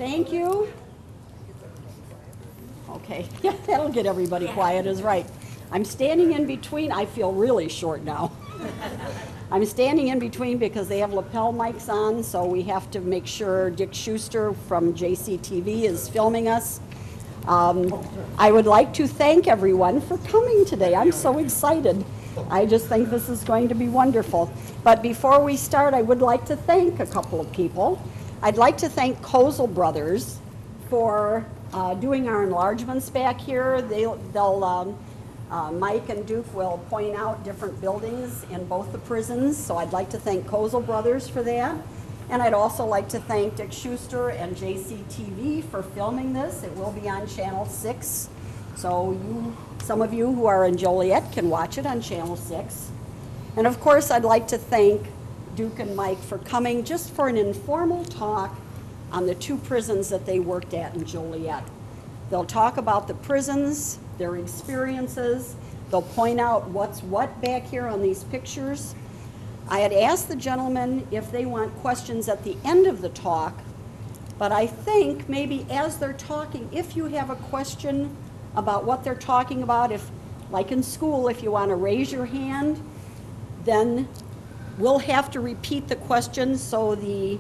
Thank you. Okay, yeah, that'll get everybody quiet is right. I'm standing in between. I feel really short now. I'm standing in between because they have lapel mics on, so we have to make sure Dick Schuster from JCTV is filming us. I would like to thank everyone for coming today. I'm so excited. I just think this is going to be wonderful. But before we start, I would like to thank a couple of people. I'd like to thank Kozel Brothers for doing our enlargements back here. Mike and Duke will point out different buildings in both the prisons, so I'd like to thank Kozel Brothers for that. And I'd also like to thank Dick Schuster and JCTV for filming this. It will be on Channel 6, so some of you who are in Joliet can watch it on Channel 6. And of course, I'd like to thank Duke and Mike for coming just for an informal talk on the 2 prisons that they worked at in Joliet. They'll talk about the prisons, their experiences. They'll point out what's what back here on these pictures. I had asked the gentlemen if they want questions at the end of the talk, but I think maybe as they're talking, if you have a question about what they're talking about, if, like in school, if you want to raise your hand, then we'll have to repeat the question so the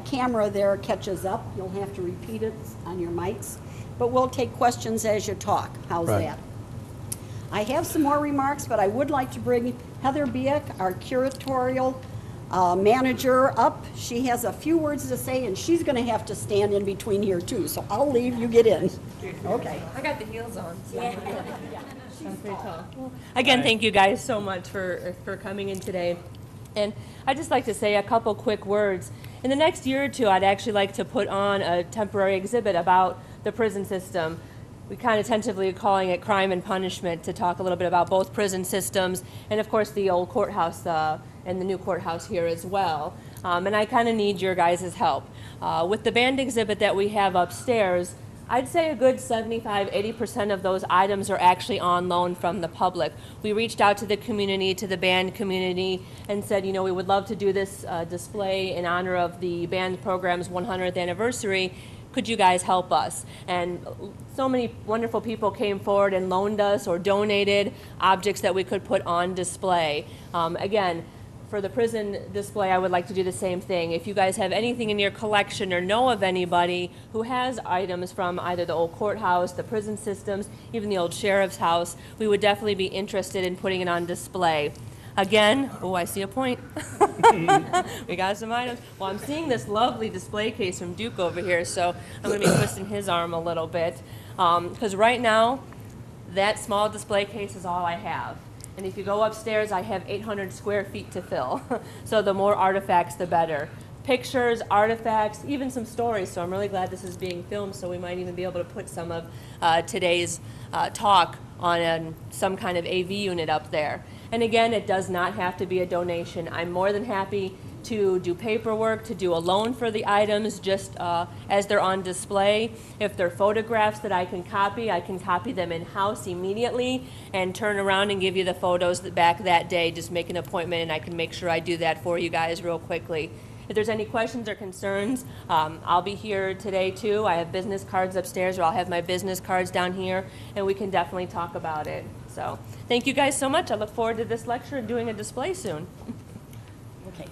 camera there catches up. You'll have to repeat it on your mics, but we'll take questions as you talk. How's that? I have some more remarks, but I would like to bring Heather Biek, our curatorial manager, up. She has a few words to say, and she's going to have to stand in between here too, so I'll leave, you get in. Okay. I got the heels on. So. Yeah. I'm pretty tall. Well, again, thank you guys so much for coming in today. And I'd just like to say a couple quick words. In the next year or two, I'd actually like to put on a temporary exhibit about the prison system. We kind of tentatively are calling it Crime and Punishment, to talk a little bit about both prison systems and, of course, the old courthouse and the new courthouse here as well. And I kind of need your guys' help. With the band exhibit that we have upstairs, I'd say a good 75–80% of those items are actually on loan from the public. We reached out to the community, to the band community, and said, you know, we would love to do this display in honor of the band program's 100th anniversary. Could you guys help us? And so many wonderful people came forward and loaned us or donated objects that we could put on display. Again, for the prison display, I would like to do the same thing. If you guys have anything in your collection or know of anybody who has items from either the old courthouse, the prison systems, even the old sheriff's house, we would definitely be interested in putting it on display. Again, oh, I see a point. We got some items. Well, I'm seeing this lovely display case from Duke over here, so I'm going to be twisting his arm a little bit. Because right now, that small display case is all I have. And if you go upstairs, I have 800 square feet to fill. So the more artifacts, the better. Pictures, artifacts, even some stories. So I'm really glad this is being filmed, so we might even be able to put some of today's talk on some kind of AV unit up there. And again, it does not have to be a donation. I'm more than happy to do paperwork, to do a loan for the items just as they're on display. If they're photographs that I can copy them in-house immediately and turn around and give you the photos back that day. Just make an appointment and I can make sure I do that for you guys real quickly. If there's any questions or concerns, I'll be here today too. I have business cards upstairs, or I'll have my business cards down here, and we can definitely talk about it. So thank you guys so much. I look forward to this lecture and doing a display soon. Okay,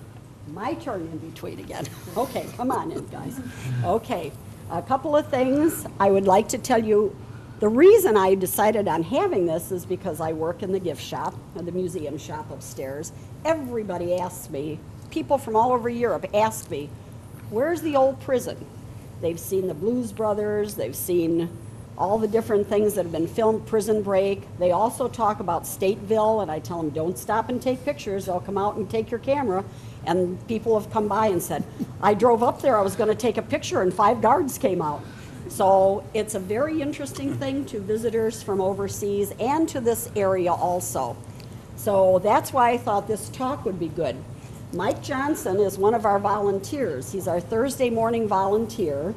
my turn in between again. Okay, come on in, guys. Okay, a couple of things I would like to tell you. The reason I decided on having this is because I work in the gift shop, the museum shop upstairs. Everybody asks me, people from all over Europe ask me, where's the old prison? They've seen the Blues Brothers, they've seen all the different things that have been filmed, Prison Break. They also talk about Stateville, and I tell them, don't stop and take pictures. They'll come out and take your camera. And people have come by and said, I drove up there, I was going to take a picture, and 5 guards came out. So it's a very interesting thing to visitors from overseas and to this area also. So that's why I thought this talk would be good. Mike Johnson is one of our volunteers. He's our Thursday morning volunteer,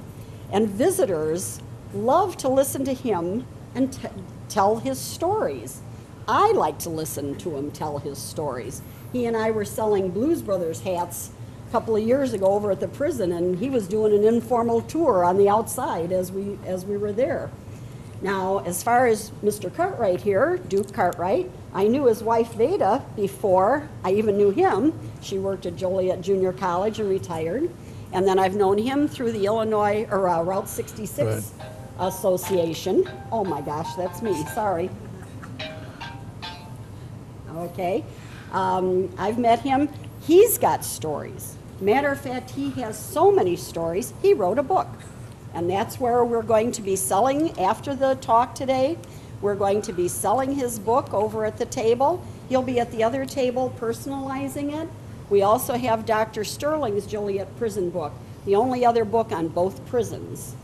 and visitors love to listen to him and tell his stories. I like to listen to him tell his stories. He and I were selling Blues Brothers hats couple of years ago over at the prison, and he was doing an informal tour on the outside as we were there. Now, as far as Mr. Cartwright here, Duke Cartwright, I knew his wife Veda before I even knew him. She worked at Joliet Junior College and retired. And then I've known him through the Illinois, or Route 66 Right. Association. Oh my gosh, that's me, sorry. Okay, I've met him. He's got stories. Matter of fact, he has so many stories, he wrote a book. And that's where we're going to be selling after the talk today. We're going to be selling his book over at the table. He'll be at the other table personalizing it. We also have Dr. Sterling's Joliet prison book, the only other book on both prisons.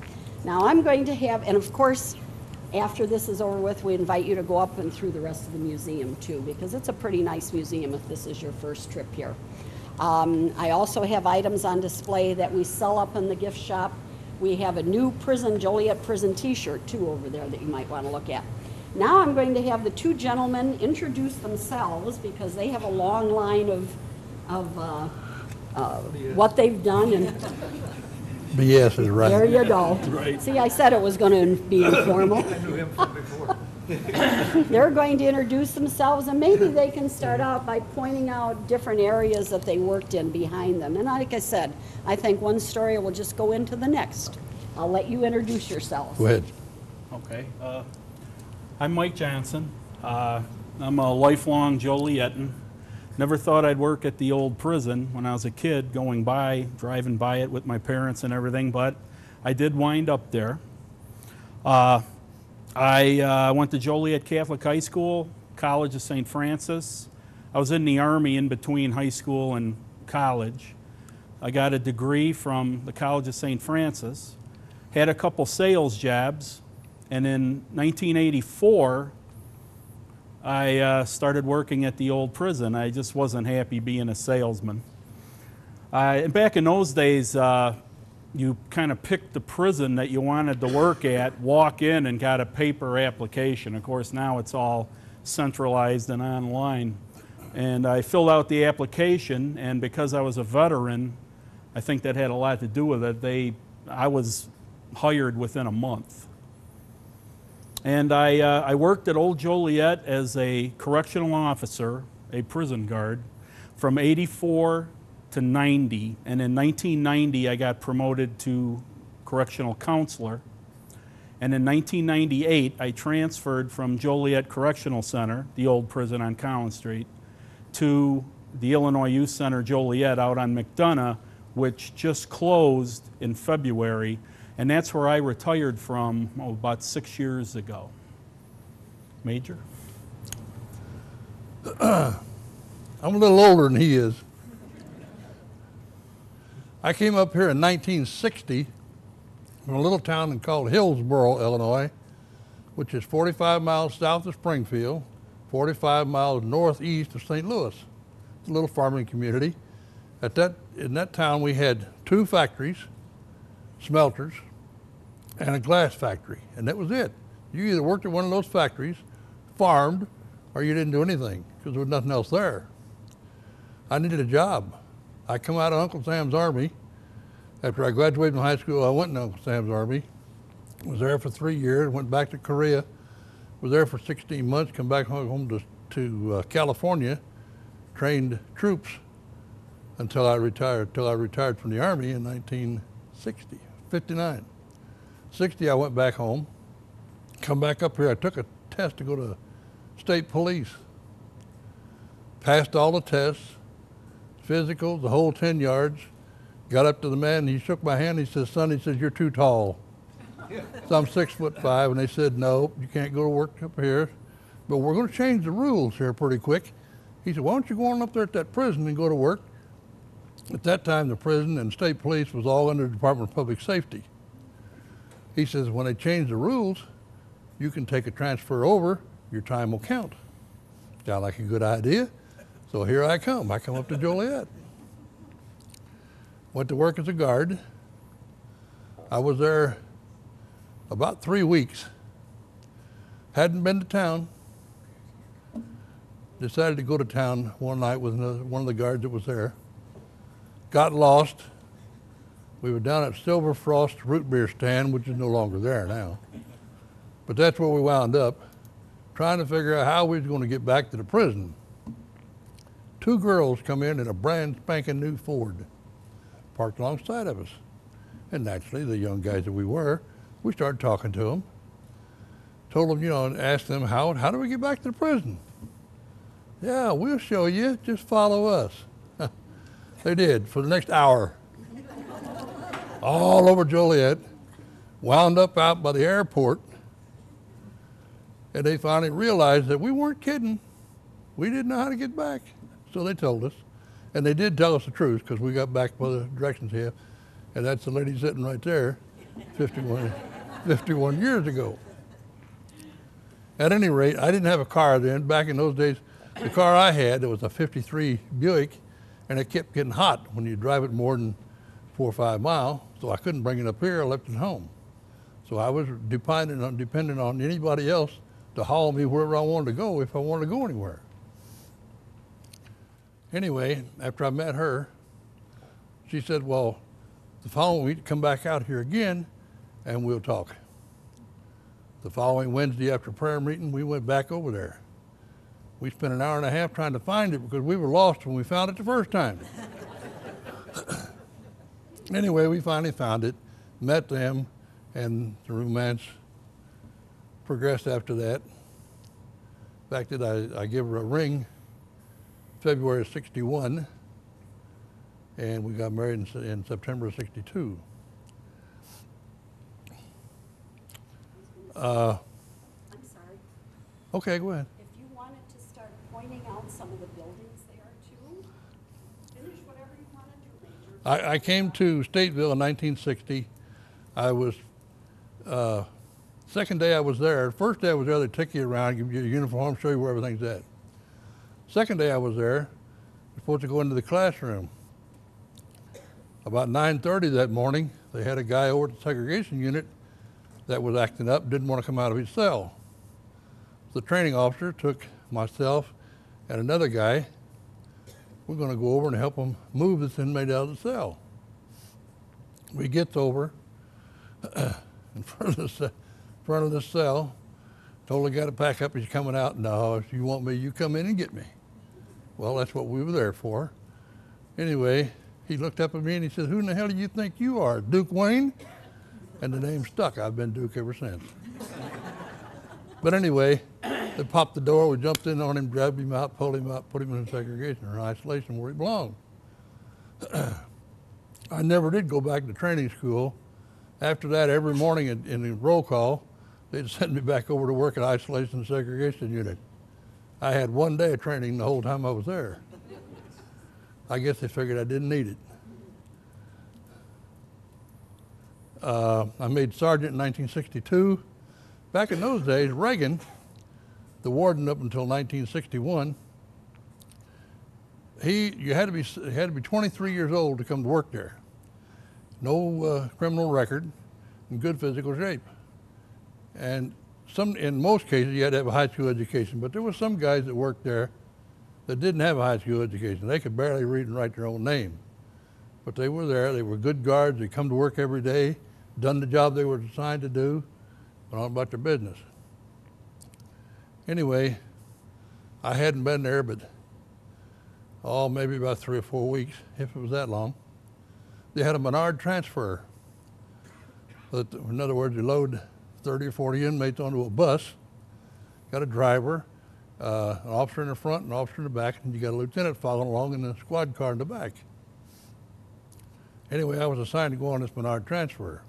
Now I'm going to have, and of course, after this is over with, we invite you to go up and through the rest of the museum too, because it's a pretty nice museum if this is your first trip here. I also have items on display that we sell up in the gift shop. We have a new prison, Joliet prison t-shirt too over there that you might want to look at. Now I'm going to have the two gentlemen introduce themselves because they have a long line of what they've done, and BS is right. there you go. Right. See, I said it was going to be informal. I knew him from before. They're going to introduce themselves, and maybe they can start out by pointing out different areas that they worked in behind them. And like I said, I think one story will just go into the next. I'll let you introduce yourselves. Go ahead. Okay. I'm Mike Johnson. I'm a lifelong Jolietan. Never thought I'd work at the old prison when I was a kid, driving by it with my parents and everything, but I did wind up there. I went to Joliet Catholic High School, College of St. Francis. I was in the Army in between high school and college. I got a degree from the College of St. Francis, had a couple sales jobs, and in 1984, I started working at the old prison. I just wasn't happy being a salesman. And back in those days, you kind of picked the prison that you wanted to work at, walk in, and got a paper application. Of course, now it's all centralized and online. And I filled out the application, and because I was a veteran, I think that had a lot to do with it. I was hired within a month. And I worked at Old Joliet as a correctional officer, a prison guard, from 84 to 90. And in 1990, I got promoted to correctional counselor. And in 1998, I transferred from Joliet Correctional Center, the old prison on Collins Street, to the Illinois Youth Center Joliet out on McDonough, which just closed in February. And that's where I retired from about 6 years ago. Major? I'm a little older than he is. I came up here in 1960 from a little town called Hillsboro, Illinois, which is 45 miles south of Springfield, 45 miles northeast of St. Louis. It's a little farming community. In that town, we had 2 factories, smelters, and a glass factory, and that was it. You either worked at one of those factories, farmed, or you didn't do anything because there was nothing else there. I needed a job. I come out of Uncle Sam's Army. After I graduated from high school, I went to Uncle Sam's Army. Was there for 3 years, went back to Korea, was there for 16 months, come back home to California, trained troops until I retired from the Army in 1960, 59. 60, I went back home, come back up here. I took a test to go to state police. Passed all the tests, physicals, the whole 10 yards. Got up to the man, and he shook my hand. He says, "Son," he says, "you're too tall." So I'm 6'5", and they said, "No, you can't go to work up here, but we're going to change the rules here pretty quick." He said, "Why don't you go on up there at that prison and go to work?" At that time, the prison and state police was all under the Department of Public Safety. He says, when they change the rules, you can take a transfer over, your time will count. Sound like a good idea? So here I come. I come up to Joliet. Went to work as a guard. I was there about 3 weeks. Hadn't been to town. Decided to go to town one night with one of the guards that was there. got lost. We were down at Silver Frost root beer stand, which is no longer there now. But that's where we wound up, trying to figure out how we was going to get back to the prison. Two girls come in a brand spanking new Ford, parked alongside of us. And naturally, the young guys that we were, we started talking to them. Told them, and asked them, how do we get back to the prison? Yeah, we'll show you, just follow us. They did for the next hour. All over Joliet, wound up out by the airport, and they finally realized that we weren't kidding. We didn't know how to get back. So they told us, and they did tell us the truth because we got back by the directions here, and that's the lady sitting right there, 51 years ago. At any rate, I didn't have a car then. Back in those days, the car I had, it was a 53 Buick, and it kept getting hot when you drive it more than 4 or 5 miles, so I couldn't bring it up here. I left it home. So I was dependent on anybody else to haul me wherever I wanted to go if I wanted to go anywhere. Anyway, after I met her, she said, well, the following week, come back out here again and we'll talk. The following Wednesday after prayer meeting, we went back over there. We spent an hour and a half trying to find it because we were lost when we found it the first time. Anyway, we finally found it, met them, and the romance progressed after that. The fact that I gave her a ring February of '61, and we got married in September of '62. I'm sorry. Okay, go ahead. If you wanted to start pointing out some of the buildings there too, finish whatever you want to do, Major. I came to Stateville in 1960. I was, second day I was there. First day I was there, they take you around, give you a uniform, show you where everything's at. Second day I was there, we're supposed to go into the classroom. About 9:30 that morning, they had a guy over at the segregation unit that was acting up, didn't want to come out of his cell. The training officer took myself and another guy. We're going to go over and help him move this inmate out of the cell. We gets over in front of the cell, told the guy to pack up, he's coming out. No, if you want me, you come in and get me. Well, that's what we were there for. Anyway, he looked up at me and he said, who in the hell do you think you are, Duke Wayne? And the name stuck. I've been Duke ever since. But anyway, they popped the door, we jumped in on him, grabbed him out, pulled him out, put him in segregation or isolation where he belonged. I never did go back to training school. After that, every morning in the roll call, they'd send me back over to work at isolation and segregation unit. I had 1 day of training the whole time I was there. I guess they figured I didn't need it. I made sergeant in 1962. Back in those days, Reagan, the warden up until 1961, you had to be 23 years old to come to work there. No criminal record, in good physical shape. And in most cases, you had to have a high school education, but there were some guys that worked there that didn't have a high school education. They could barely read and write their own name. But they were there, they were good guards, they come to work every day, done the job they were assigned to do, went on about their business. Anyway, I hadn't been there but, maybe about 3 or 4 weeks, if it was that long. They had a Menard transfer. In other words, you load 30 or 40 inmates onto a bus, got a driver, an officer in the front, an officer in the back, and you got a lieutenant following along in the squad car in the back. Anyway, I was assigned to go on this Menard transfer.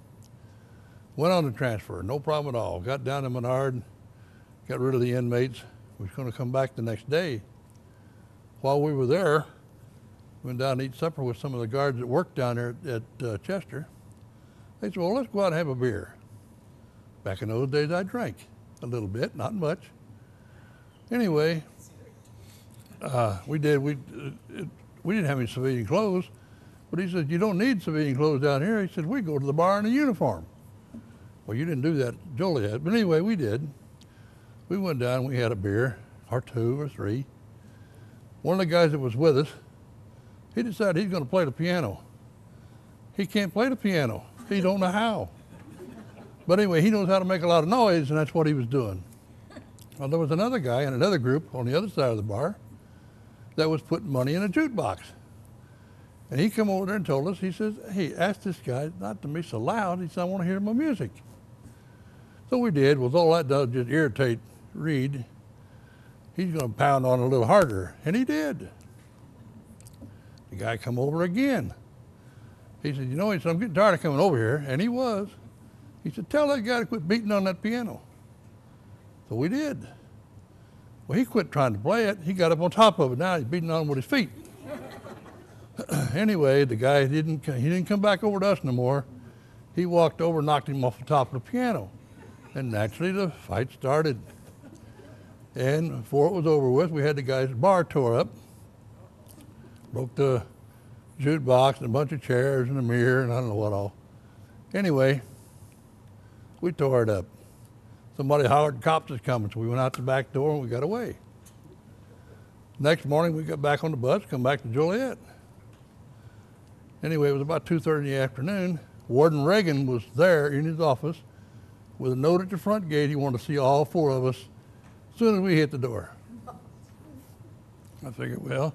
Went on the transfer, no problem at all. Got down to Menard, got rid of the inmates. We was going to come back the next day. While we were there, went down to eat supper with some of the guards that worked down there at Chester. They said, well, let's go out and have a beer. Back in those days, I drank a little bit, not much. Anyway, we didn't have any civilian clothes, but he said, you don't need civilian clothes down here. He said, we go to the bar in a uniform. Well, you didn't do that at Joliet, but anyway, we did. We went down, we had a beer, or 2 or 3. One of the guys that was with us, He decided he's going to play the piano. He can't play the piano. He don't know how. But anyway, he knows how to make a lot of noise, and that's what he was doing. Well, there was another guy in another group on the other side of the bar that was putting money in a jukebox. And he come over there and told us, he says, hey, ask this guy not to be so loud. He said, I want to hear my music. So we did. Well, all that does just irritate Reed. He's going to pound on it a little harder. And he did. The guy come over again. He said, you know, he said, I'm getting tired of coming over here. And he was. He said, tell that guy to quit beating on that piano. So we did. Well, he quit trying to play it. He got up on top of it. Now he's beating on it with his feet. Anyway, the guy didn't come back over to us no more. He walked over and knocked him off the top of the piano. And naturally the fight started. And before it was over with, we had the guy's bar tore up. Broke the jukebox and a bunch of chairs and a mirror and I don't know what all. Anyway, we tore it up. Somebody hollered, cops is coming, so we went out the back door and we got away. Next morning, we got back on the bus, come back to Joliet. Anyway, it was about 2:30 in the afternoon. Warden Reagan was there in his office with a note at the front gate. He wanted to see all four of us as soon as we hit the door. I figured, well,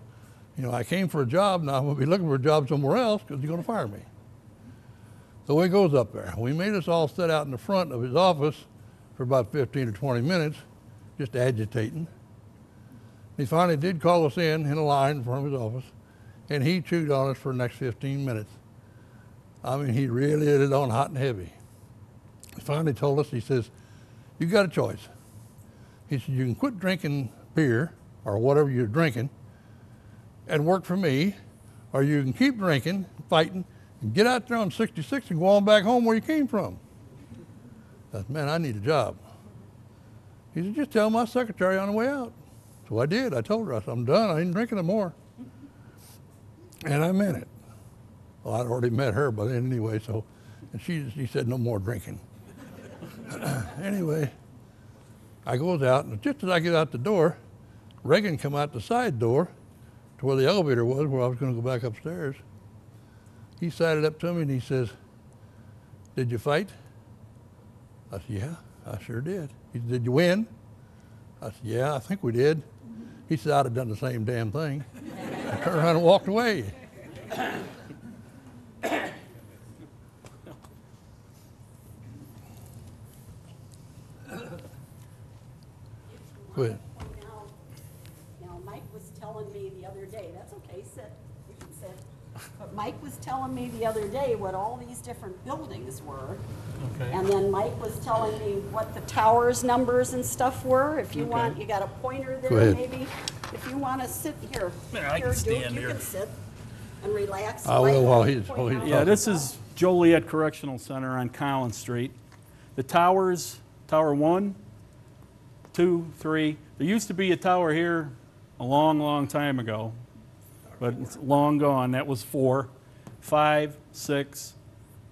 you know, I came for a job, now I'm going to be looking for a job somewhere else because he's going to fire me. So he goes up there. We made us all sit out in the front of his office for about 15 or 20 minutes, just agitating. He finally did call us in a line in front of his office, and he chewed on us for the next 15 minutes. I mean, he really hit it on hot and heavy. He finally told us, he says, you got a choice. He said, you can quit drinking beer or whatever you're drinking and work for me, or you can keep drinking, fighting, and get out there on 66 and go on back home where you came from. I said, man, I need a job. He said, just tell my secretary on the way out. So I did. I told her, I said, I'm done. I ain't drinking no more. And I meant it. Well, I'd already met her, but anyway, so, and she said, no more drinking. Anyway, I goes out, and just as I get out the door, Reagan come out the side door to where the elevator was, where I was going to go back upstairs. He sided up to me and he says, did you fight? I said, yeah, I sure did. He said, did you win? I said, yeah, I think we did. He said, I'd have done the same damn thing. I turned around and walked away. Go ahead. Now, Mike was telling me the other day, that's okay, sit, you can sit. But Mike was telling me the other day what all these different buildings were. Okay. And then Mike was telling me what the towers numbers and stuff were. If you want, you got a pointer Go there ahead. maybe. If you want to sit here, Yeah, I here, can Duke, stand you here. can sit and relax. I will while he's Point out. Yeah, this is Joliet Correctional Center on Collins Street. The towers, Tower 1, 2, 3. There used to be a tower here a long, long time ago, but it's long gone. That was 4, 5, 6,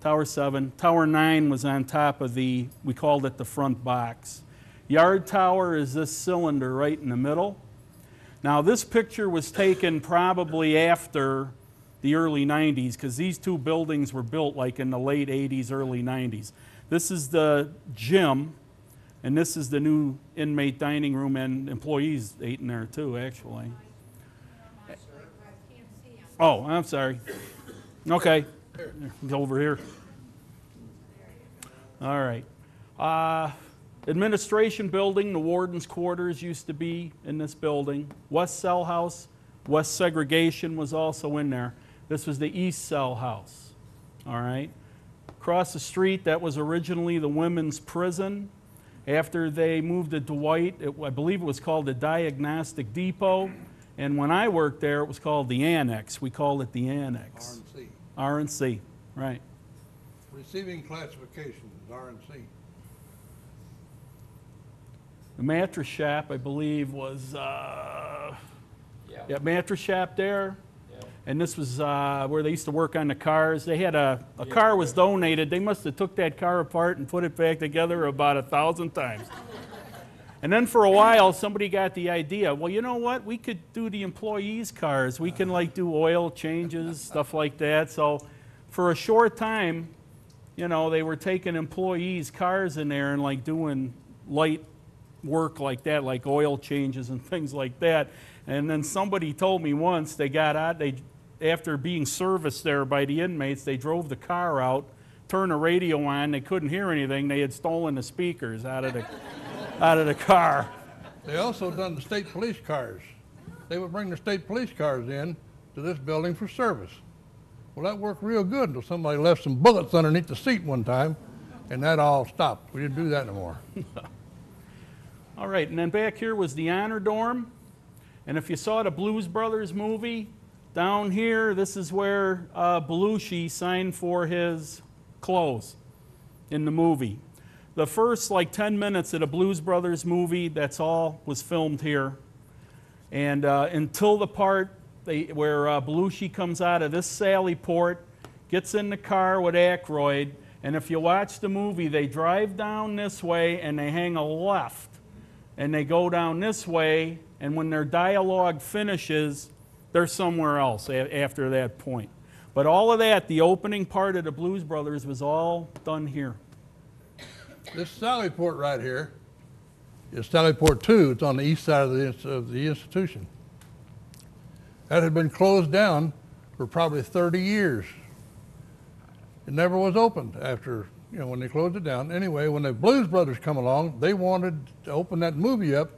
Tower 7. Tower 9 was on top of we called it the front box. Yard tower is this cylinder right in the middle. Now this picture was taken probably after the early 90s because these two buildings were built like in the late 80s, early 90s. This is the gym, and this is the new inmate dining room, and employees ate in there too, actually. Oh, I'm sorry. Okay, go over here. All right. Administration building, the warden's quarters used to be in this building. West cell house, west segregation was also in there. This was the east cell house. All right. Across the street, that was originally the women's prison. After they moved to Dwight, I believe it was called the Diagnostic Depot. And when I worked there, it was called the Annex. We called it the Annex. R&C. R&C, right. Receiving classification is R&C. The mattress shop, I believe, was, mattress shop there. Yeah. And this was where they used to work on the cars. They had a car was donated. They must have took that car apart and put it back together about 1,000 times. And then for a while, somebody got the idea, well, you know what? We could do the employees' cars. We can like do oil changes, stuff like that. So for a short time, you know, they were taking employees' cars in there and like doing light work like that, like oil changes and things like that. And then somebody told me once they got out, after being serviced there by the inmates, they drove the car out, turned the radio on, they couldn't hear anything. They had stolen the speakers out of the car. They also done the state police cars. They would bring the state police cars in to this building for service. Well, that worked real good until somebody left some bullets underneath the seat one time, and that all stopped. We didn't do that no more. All right, and then back here was the honor dorm. And if you saw the Blues Brothers movie, down here, this is where Belushi signed for his clothes in the movie. The first like 10 minutes of the Blues Brothers movie, that's all was filmed here. And until the part where Belushi comes out of this Sally Port, gets in the car with Aykroyd, and if you watch the movie, they drive down this way and they hang a left. And they go down this way, and when their dialogue finishes, they're somewhere else after that point. But all of that, the opening part of the Blues Brothers, was all done here. This Sally Port right here is Sally Port 2. It's on the east side of the institution. That had been closed down for probably 30 years. It never was opened after, you know, when they closed it down. Anyway, when the Blues Brothers come along, they wanted to open that movie up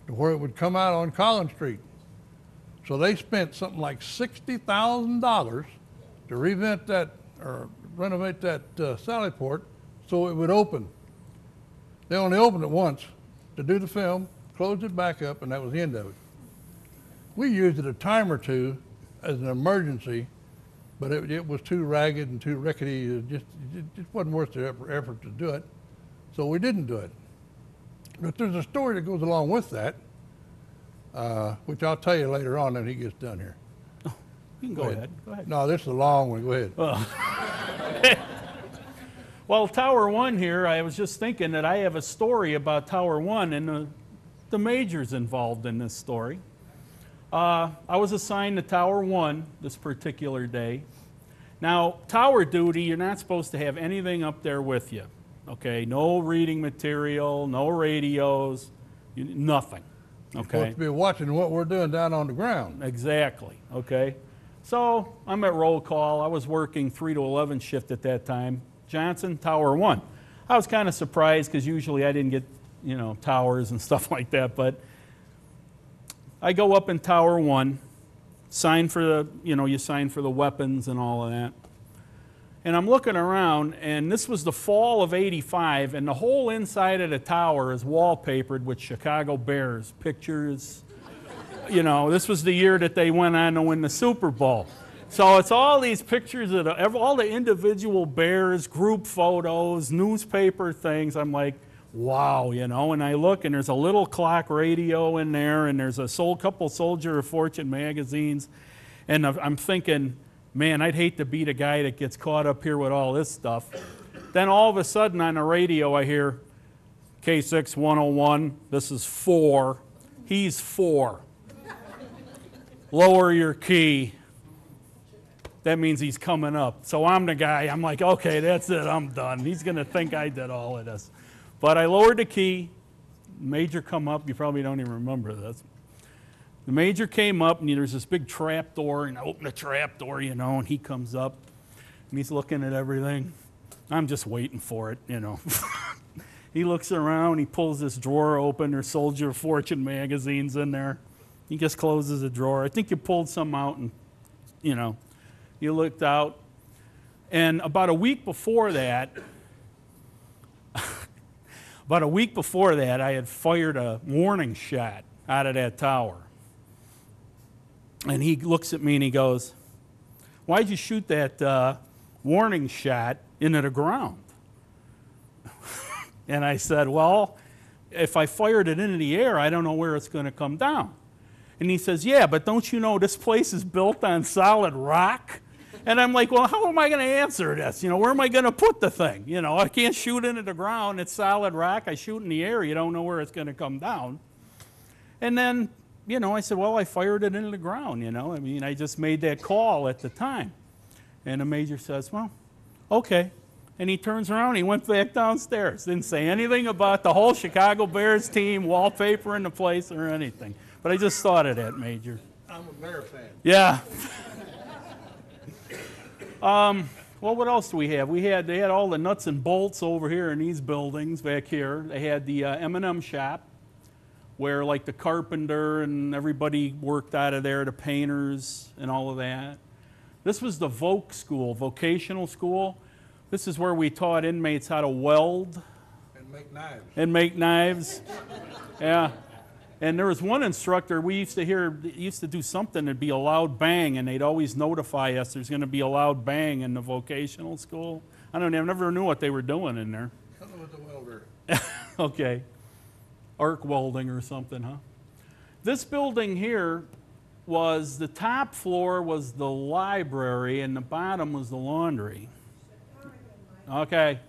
to where it would come out on Collins Street. So they spent something like $60,000 to revamp that or renovate that Sally Port so it would open. They only opened it once to do the film, closed it back up, and that was the end of it. We used it a time or two as an emergency, but it was too ragged and too rickety. It just wasn't worth the effort to do it, so we didn't do it. But there's a story that goes along with that, which I'll tell you later on when he gets done here. Oh, you can go ahead. Go ahead. No, this is a long one. Go ahead. Oh. Well, Tower 1 here, I was just thinking that I have a story about Tower 1 and the majors involved in this story. I was assigned to Tower 1 this particular day. Now, tower duty, you're not supposed to have anything up there with you. Okay, no reading material, no radios, nothing. Okay. You're supposed to be watching what we're doing down on the ground. Exactly. Okay. So I'm at roll call. I was working 3 to 11 shift at that time. Johnson, Tower 1. I was kind of surprised because usually I didn't get, you know, towers and stuff like that. But I go up in Tower 1, sign for the, you know, you sign for the weapons and all of that. And I'm looking around, and this was the fall of '85, and the whole inside of the tower is wallpapered with Chicago Bears pictures. You know, this was the year that they went on to win the Super Bowl. So it's all these pictures of all the individual Bears, group photos, newspaper things. I'm like, wow, you know, and I look, and there's a little clock radio in there, and there's a couple Soldier of Fortune magazines, and I'm thinking, man, I'd hate to be the guy that gets caught up here with all this stuff. Then all of a sudden on the radio I hear, K6 101, this is 4, he's 4. Lower your key. That means he's coming up. So I'm the guy, I'm like, okay, that's it, I'm done. He's gonna think I did all of this. But I lowered the key, major come up, you probably don't even remember this. The major came up, and there's this big trap door, and I open the trap door, you know, and he comes up, and he's looking at everything. I'm just waiting for it, you know. He looks around, he pulls this drawer open, there's Soldier of Fortune magazines in there. He just closes the drawer. I think you pulled some out, and, you know, you looked out. And about a week before that, I had fired a warning shot out of that tower. And he looks at me and he goes, why'd you shoot that warning shot into the ground? And I said, well, if I fired it into the air, I don't know where it's going to come down. And he says, yeah, but don't you know this place is built on solid rock? And I'm like, well, how am I going to answer this? You know, where am I going to put the thing? You know, I can't shoot into the ground. It's solid rock. I shoot in the air. You don't know where it's going to come down. And then, you know, I said, well, I fired it into the ground, you know. I mean, I just made that call at the time. And the major says, well, okay. And he turns around, he went back downstairs. Didn't say anything about the whole Chicago Bears team, wallpapering the place or anything. But I just thought of that, Major. I'm a Bear fan. Yeah. Well, what else do we have? They had all the nuts and bolts over here in these buildings back here. They had the M&M shop, where like the carpenter and everybody worked out of there, the painters and all of that. This was the Voc school, vocational school. This is where we taught inmates how to weld. And make knives. And make knives. Yeah. And there was one instructor, we used to do something, it'd be a loud bang, and they'd always notify us there's going to be a loud bang in the vocational school. I never knew what they were doing in there. Something with the welder. Okay. Arc welding or something, huh? This building here the top floor was the library and the bottom was the laundry. Okay.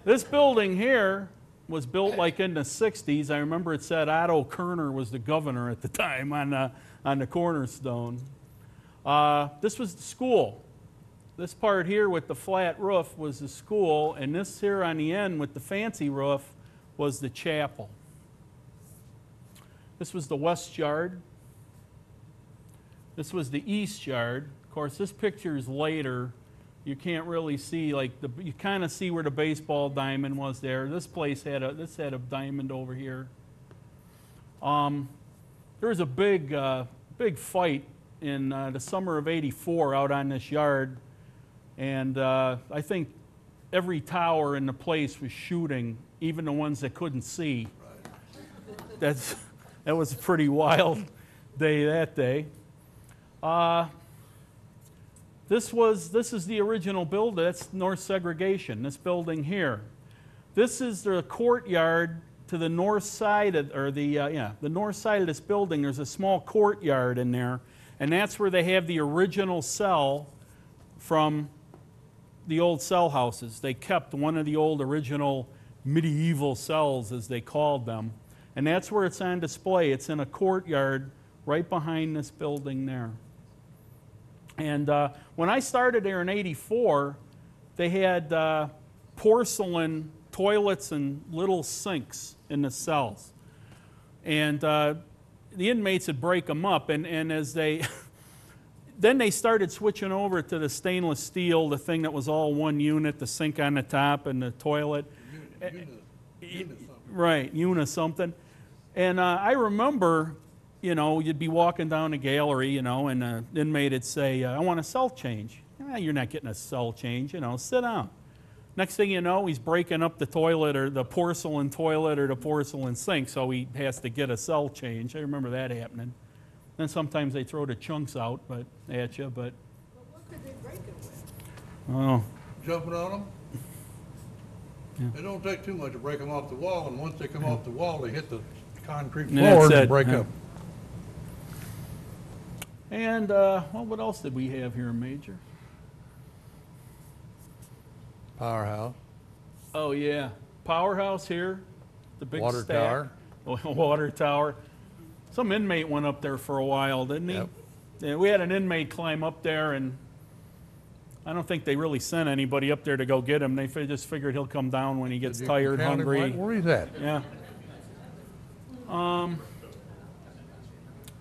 This building here was built like in the 60s. I remember it said Otto Kerner was the governor at the time on the cornerstone. This was the school. This part here with the flat roof was the school, and this here on the end with the fancy roof was the chapel. This was the west yard. This was the east yard. Of course, this picture is later. You can't really see, like, you kind of see where the baseball diamond was there. This place had a diamond over here. There was a big fight in the summer of '84 out on this yard, and I think every tower in the place was shooting, even the ones that couldn't see. Right. That was a pretty wild day that day. This is the original building. That's North Segregation, this building here. This is the courtyard to the north side of, the north side of this building. There's a small courtyard in there, and that's where they have the original cell from the old cell houses. They kept one of the old original medieval cells, as they called them, and that's where it's on display. It's in a courtyard right behind this building there. And when I started there in '84, they had porcelain toilets and little sinks in the cells. And the inmates would break them up, and as they then they started switching over to the stainless steel, the thing that was all one unit, the sink on the top and the toilet. Right, unit something. And I remember, you know, you'd be walking down the gallery, you know, and an inmate would say, I want a cell change. You're not getting a cell change, you know, sit down. Next thing you know, he's breaking up the toilet or the porcelain toilet or the porcelain sink, so he has to get a cell change. I remember that happening. Then sometimes they throw the chunks out at you, but... What could they break it with? Oh. Jumping on them? Yeah. It don't take too much to break them off the wall, and once they come off the wall, they hit the concrete Yeah, floor that's and it, break yeah. up. And, well, what else did we have here, Major? Powerhouse. Oh, yeah. Powerhouse here, the big Water stack. tower. Water tower. Some inmate went up there for a while, didn't he? Yep. Yeah, we had an inmate climb up there, and I don't think they really sent anybody up there to go get him. They just figured he'll come down when he gets Did you tired, count him hungry. right where he's at? Yeah.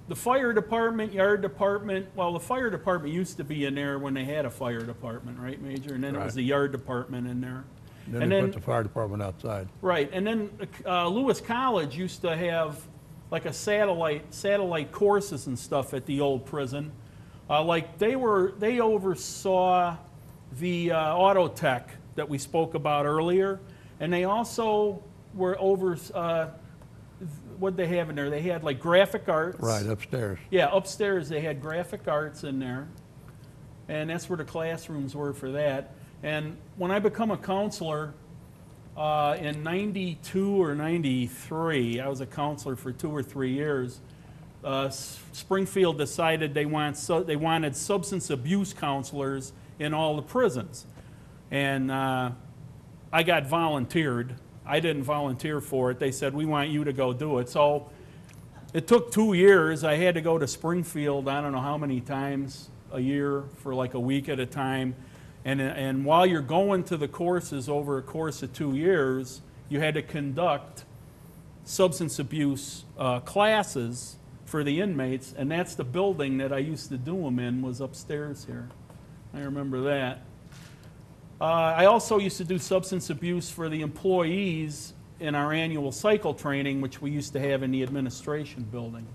The fire department, yard department, well, the fire department used to be in there when they had a fire department, right, Major? And then it was Right. the yard department in there. Then And they then- put the fire department outside. Right, and then Lewis College used to have like a satellite courses and stuff at the old prison. Like they oversaw the auto tech that we spoke about earlier, and they also were over. What they have in there? They had like graphic arts. Right, upstairs. Yeah, upstairs they had graphic arts in there, and that's where the classrooms were for that. And when I become a counselor in '92 or '93, I was a counselor for 2 or 3 years. Springfield decided they wanted substance abuse counselors in all the prisons. And I got volunteered. I didn't volunteer for it. They said, we want you to go do it. So it took 2 years. I had to go to Springfield, I don't know how many times a year for like a week at a time. And while you're going to the courses over a course of 2 years, you had to conduct substance abuse classes for the inmates, and that's the building that I used to do them in, was upstairs here. I remember that. I also used to do substance abuse for the employees in our annual cycle training, which we used to have in the administration building.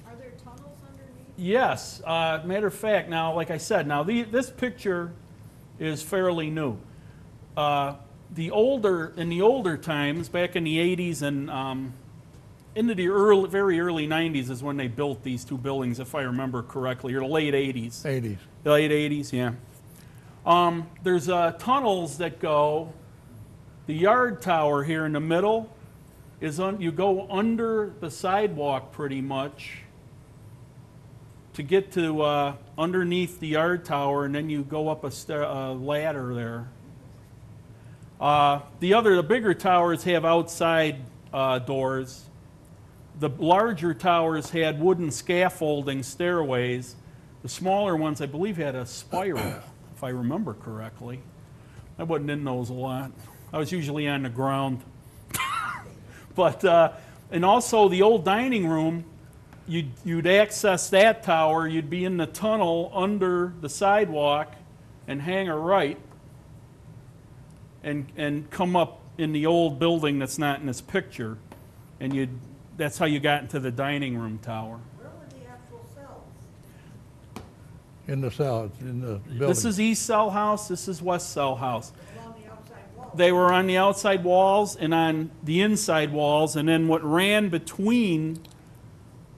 Are there tunnels underneath? Yes, matter of fact, now, like I said, now this picture is fairly new. In the older times, back in the 80s and into the very early 90s is when they built these two buildings, if I remember correctly, or the late 80s. 80s. The late 80s, yeah. There's tunnels that go. The yard tower here in the middle is you go under the sidewalk pretty much to get to underneath the yard tower, and then you go up a ladder there. The bigger towers have outside doors. The larger towers had wooden scaffolding stairways. The smaller ones, I believe, had a spiral, if I remember correctly. I wasn't in those a lot. I was usually on the ground. But, and also the old dining room, you'd access that tower, you'd be in the tunnel under the sidewalk and hang a right and come up in the old building that's not in this picture, and that's how you got into the dining room tower. Where were the actual cells? In the cell, in the building. This is East Cell House, this is West Cell House. Along the outside wall? They were on the outside walls and on the inside walls, and then what ran between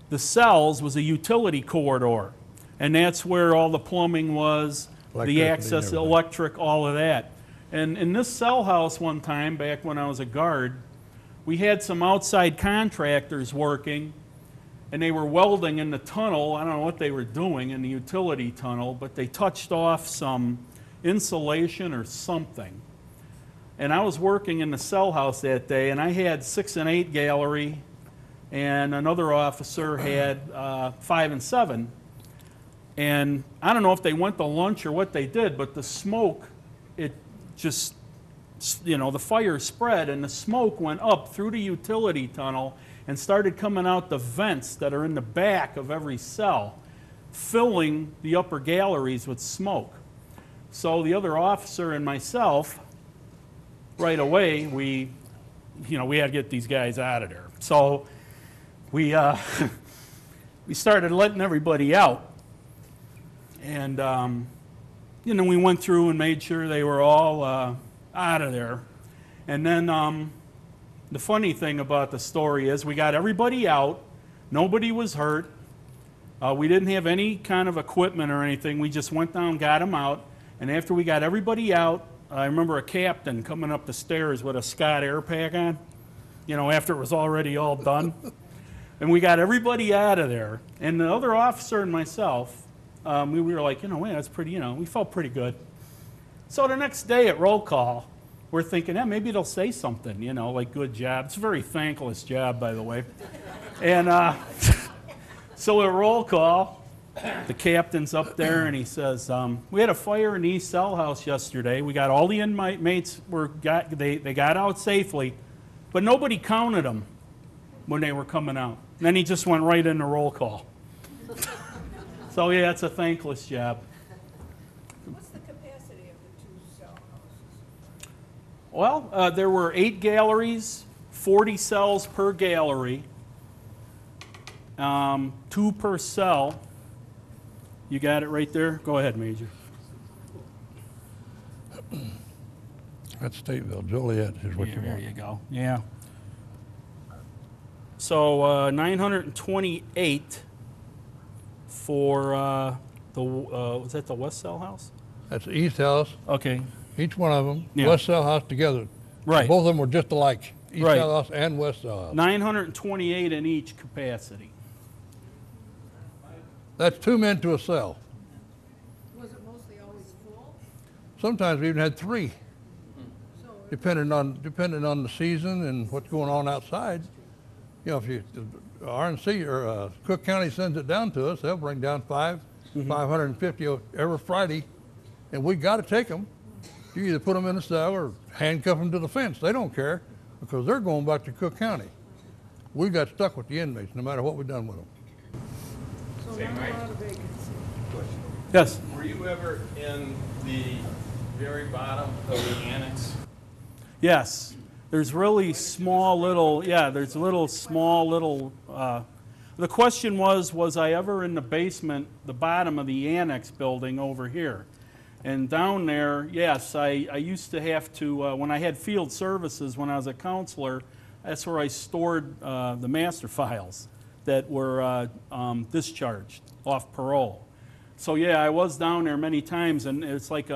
the cells was a utility corridor. And that's where all the plumbing was, Electricity the and access, everything. electric, all of that. And in this cell house one time, back when I was a guard, we had some outside contractors working, and they were welding in the tunnel. I don't know what they were doing in the utility tunnel, but they touched off some insulation or something. And I was working in the cell house that day, and I had 6 and 8 gallery, and another officer had 5 and 7. And I don't know if they went to lunch or what they did, but the smoke, it just, you know, the fire spread and the smoke went up through the utility tunnel and started coming out the vents that are in the back of every cell, filling the upper galleries with smoke. So the other officer and myself, right away, we had to get these guys out of there. So we started letting everybody out. And, we went through and made sure they were all out of there. And then the funny thing about the story is we got everybody out. Nobody was hurt. We didn't have any kind of equipment or anything. We just went down, got them out. And after we got everybody out, I remember a captain coming up the stairs with a Scott air pack on, after it was already all done. And we got everybody out of there. And the other officer and myself, we were like, man, that's pretty, we felt pretty good. So the next day at roll call, we're thinking, maybe they'll say something, like good job. It's a very thankless job, by the way. And so at roll call, the captain's up there and he says, we had a fire in the East Cell House yesterday. We got all the inmates, they got out safely, but nobody counted them when they were coming out. And then he just went right into roll call. So yeah, it's a thankless job. What's the capacity of the 2 cell houses? Well, there were 8 galleries, 40 cells per gallery, 2 per cell. You got it right there? Go ahead, Major. That's Stateville. Joliet is what Yeah, you there want. you go. Yeah. So 928 for was that the West Cell House? That's the East House, Okay. each one of them, Yeah. West Cell House together. Right. Both of them were just alike. east Right. cell house and west cell house. 928 in each capacity. That's 2 men to a cell. Was it mostly always full? Sometimes we even had 3, So depending on the season and what's going on outside. You know, if RNC or Cook County sends it down to us, they'll bring down 550 every Friday, and we got to take them. You either put them in a cell or handcuff them to the fence. They don't care because they're going back to Cook County. We got stuck with the inmates no matter what we've done with them. not a lot of vacancy. Yes. Were you ever in the very bottom of the annex? Yes. There's really small little, yeah, there's little small little, the question was I ever in the basement, the bottom of the annex building over here? And down there, yes, I used to have to, when I had field services, when I was a counselor, that's where I stored the master files that were discharged off parole. So yeah, I was down there many times, and it's like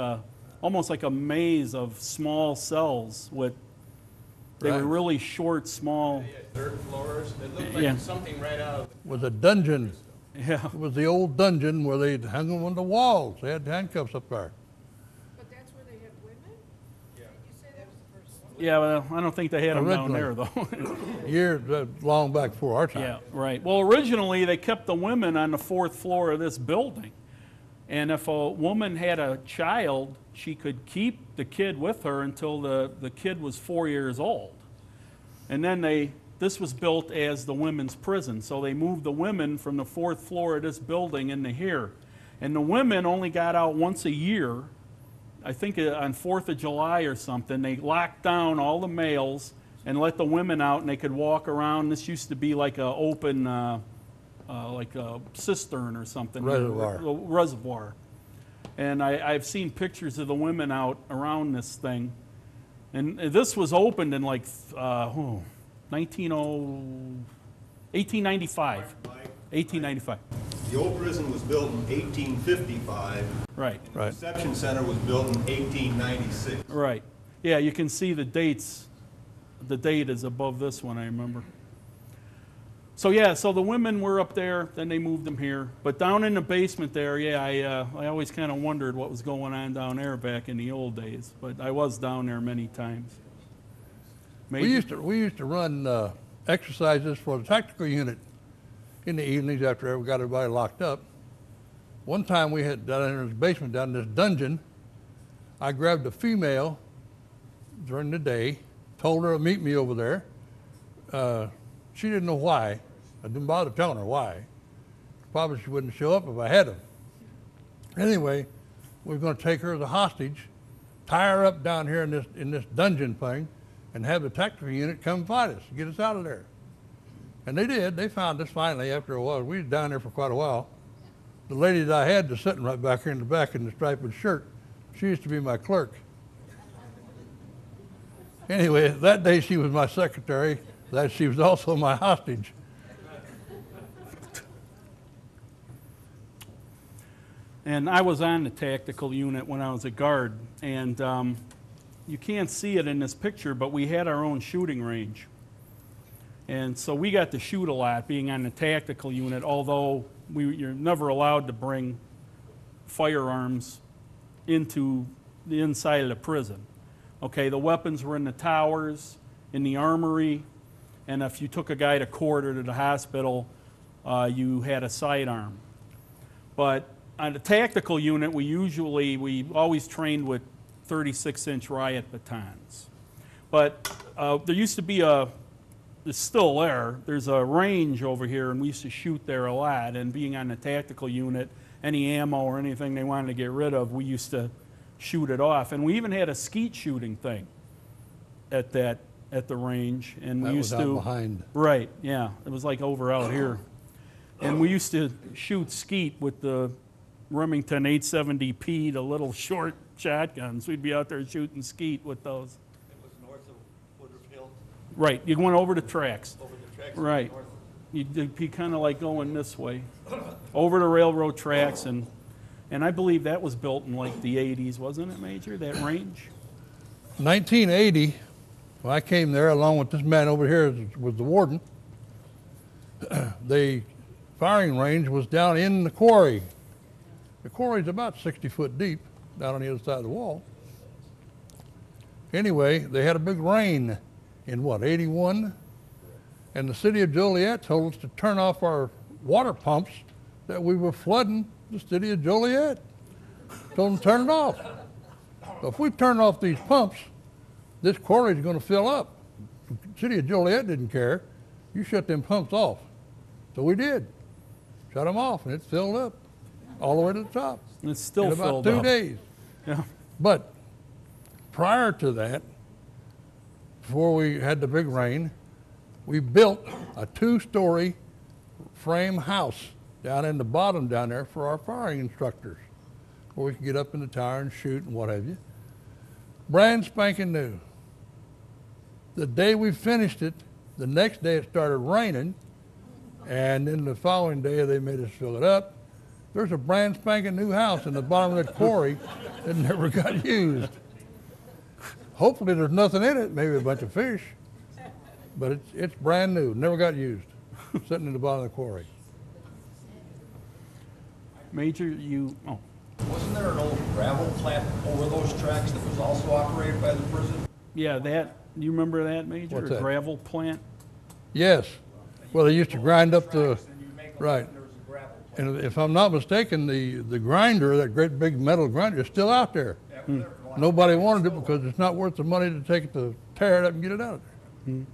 almost like a maze of small cells with, they were Right. really short, small, They had dirt floors. It looked like Yeah. something right out of. It was a dungeon. yeah. It was the old dungeon where they hung them on the walls. They had handcuffs up there. But that's where they had women? Yeah. Did you say that was the first one? Yeah, well, I don't think they had them down there, though. Years, long back before our time. Yeah, right. Well, originally, they kept the women on the 4th floor of this building. And if a woman had a child, she could keep the kid with her until the kid was 4 years old. And then this was built as the women's prison. So they moved the women from the 4th floor of this building into here. And the women only got out once a year. I think on 4th of July or something. They locked down all the males and let the women out, and they could walk around. This used to be like an open, like a cistern or something. Reservoir. A reservoir. And I've seen pictures of the women out around this thing. And this was opened in like 1895. 1895. The old prison was built in 1855. Right, The Right. reception center was built in 1896. right. Yeah, you can see the dates. The date is above this one, I remember. So yeah, so the women were up there, then they moved them here. But down in the basement there, yeah, I always kind of wondered what was going on down there back in the old days. But I was down there many times. We used to run exercises for the tactical unit in the evenings after we got everybody locked up. One time we had down in this basement, down in this dungeon, I grabbed a female during the day, told her to meet me over there. She didn't know why. I didn't bother telling her why. Probably she wouldn't show up if I had her. Anyway, we were going to take her as a hostage, tie her up down here in this dungeon thing, and have the tactical unit come fight us, get us out of there. And they did. They found us finally after a while. We were down there for quite a while. The lady that I had was sitting right back here in the back in the striped shirt. She used to be my clerk. Anyway, that day she was my secretary. That she was also my hostage. And I was on the tactical unit when I was a guard. And you can't see it in this picture, but we had our own shooting range. And so we got to shoot a lot being on the tactical unit, although you're never allowed to bring firearms into the inside of the prison. Okay, the weapons were in the towers, in the armory, and if you took a guy to court or to the hospital, you had a sidearm. But on the tactical unit, we always trained with 36-inch riot batons. But there used to be it's still there. There's a range over here, and we used to shoot there a lot. And being on the tactical unit, any ammo or anything they wanted to get rid of, we used to shoot it off. And we even had a skeet shooting thing at the range. And we That used was out to behind. Right, yeah. It was like over out here. And we used to shoot skeet with the Remington 870P, the little short shotguns. We'd be out there shooting skeet with those. It was north of Woodruff Hill, Right, you went over the tracks. over the tracks. Right. You'd be kind of like going this way, over the railroad tracks, and I believe that was built in like the 80s, wasn't it, Major, that range? 1980, When I came there, along with this man over here was the warden, the firing range was down in the quarry. The quarry's about 60 foot deep down on the other side of the wall. Anyway, they had a big rain in what, 81? And the city of Joliet told us to turn off our water pumps, that we were flooding the city of Joliet. Told them to turn it off. So if we turn off these pumps, this quarry is going to fill up. The city of Joliet didn't care. You shut them pumps off. So we did. Shut them off, and it filled up all the way to the top. And it's still in about filled 2 up. days. Yeah. But prior to that, before we had the big rain, we built a 2-story frame house down in the bottom down there for our firing instructors, where we could get up in the tower and shoot and what have you. Brand spanking new. The day we finished it, the next day it started raining, and then the following day they made us fill it up. There's a brand spanking new house in the bottom of that quarry that never got used. Hopefully there's nothing in it, maybe a bunch of fish, but it's brand new, never got used, sitting in the bottom of the quarry. Major, Wasn't there an old gravel plant over those tracks that was also operated by the prison? yeah, you remember that, Major? What's A that? gravel plant? Yes, well, they used to grind up the, right. There was a gravel plant. And if I'm not mistaken, the grinder, that great big metal grinder, is still out there. Nobody wanted it because it's not worth the money to take it to tear it up and get it out of there.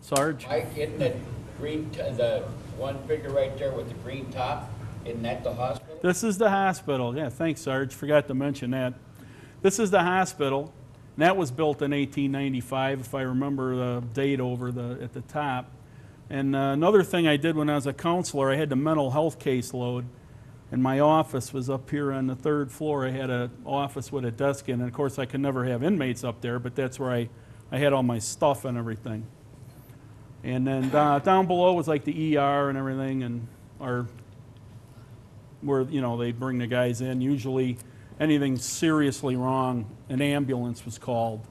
Sarge? Mike, isn't it green, the one figure right there with the green top, isn't that the hospital? This is the hospital. Yeah, thanks, Sarge. Forgot to mention that. This is the hospital. And that was built in 1895, if I remember the date over at the top. And another thing I did when I was a counselor, I had the mental health caseload. And my office was up here on the 3rd floor. I had an office with a desk in it. And of course, I could never have inmates up there, but that's where I had all my stuff and everything. And then down below was like the ER and everything, and where they bring the guys in. Usually, anything seriously wrong, an ambulance was called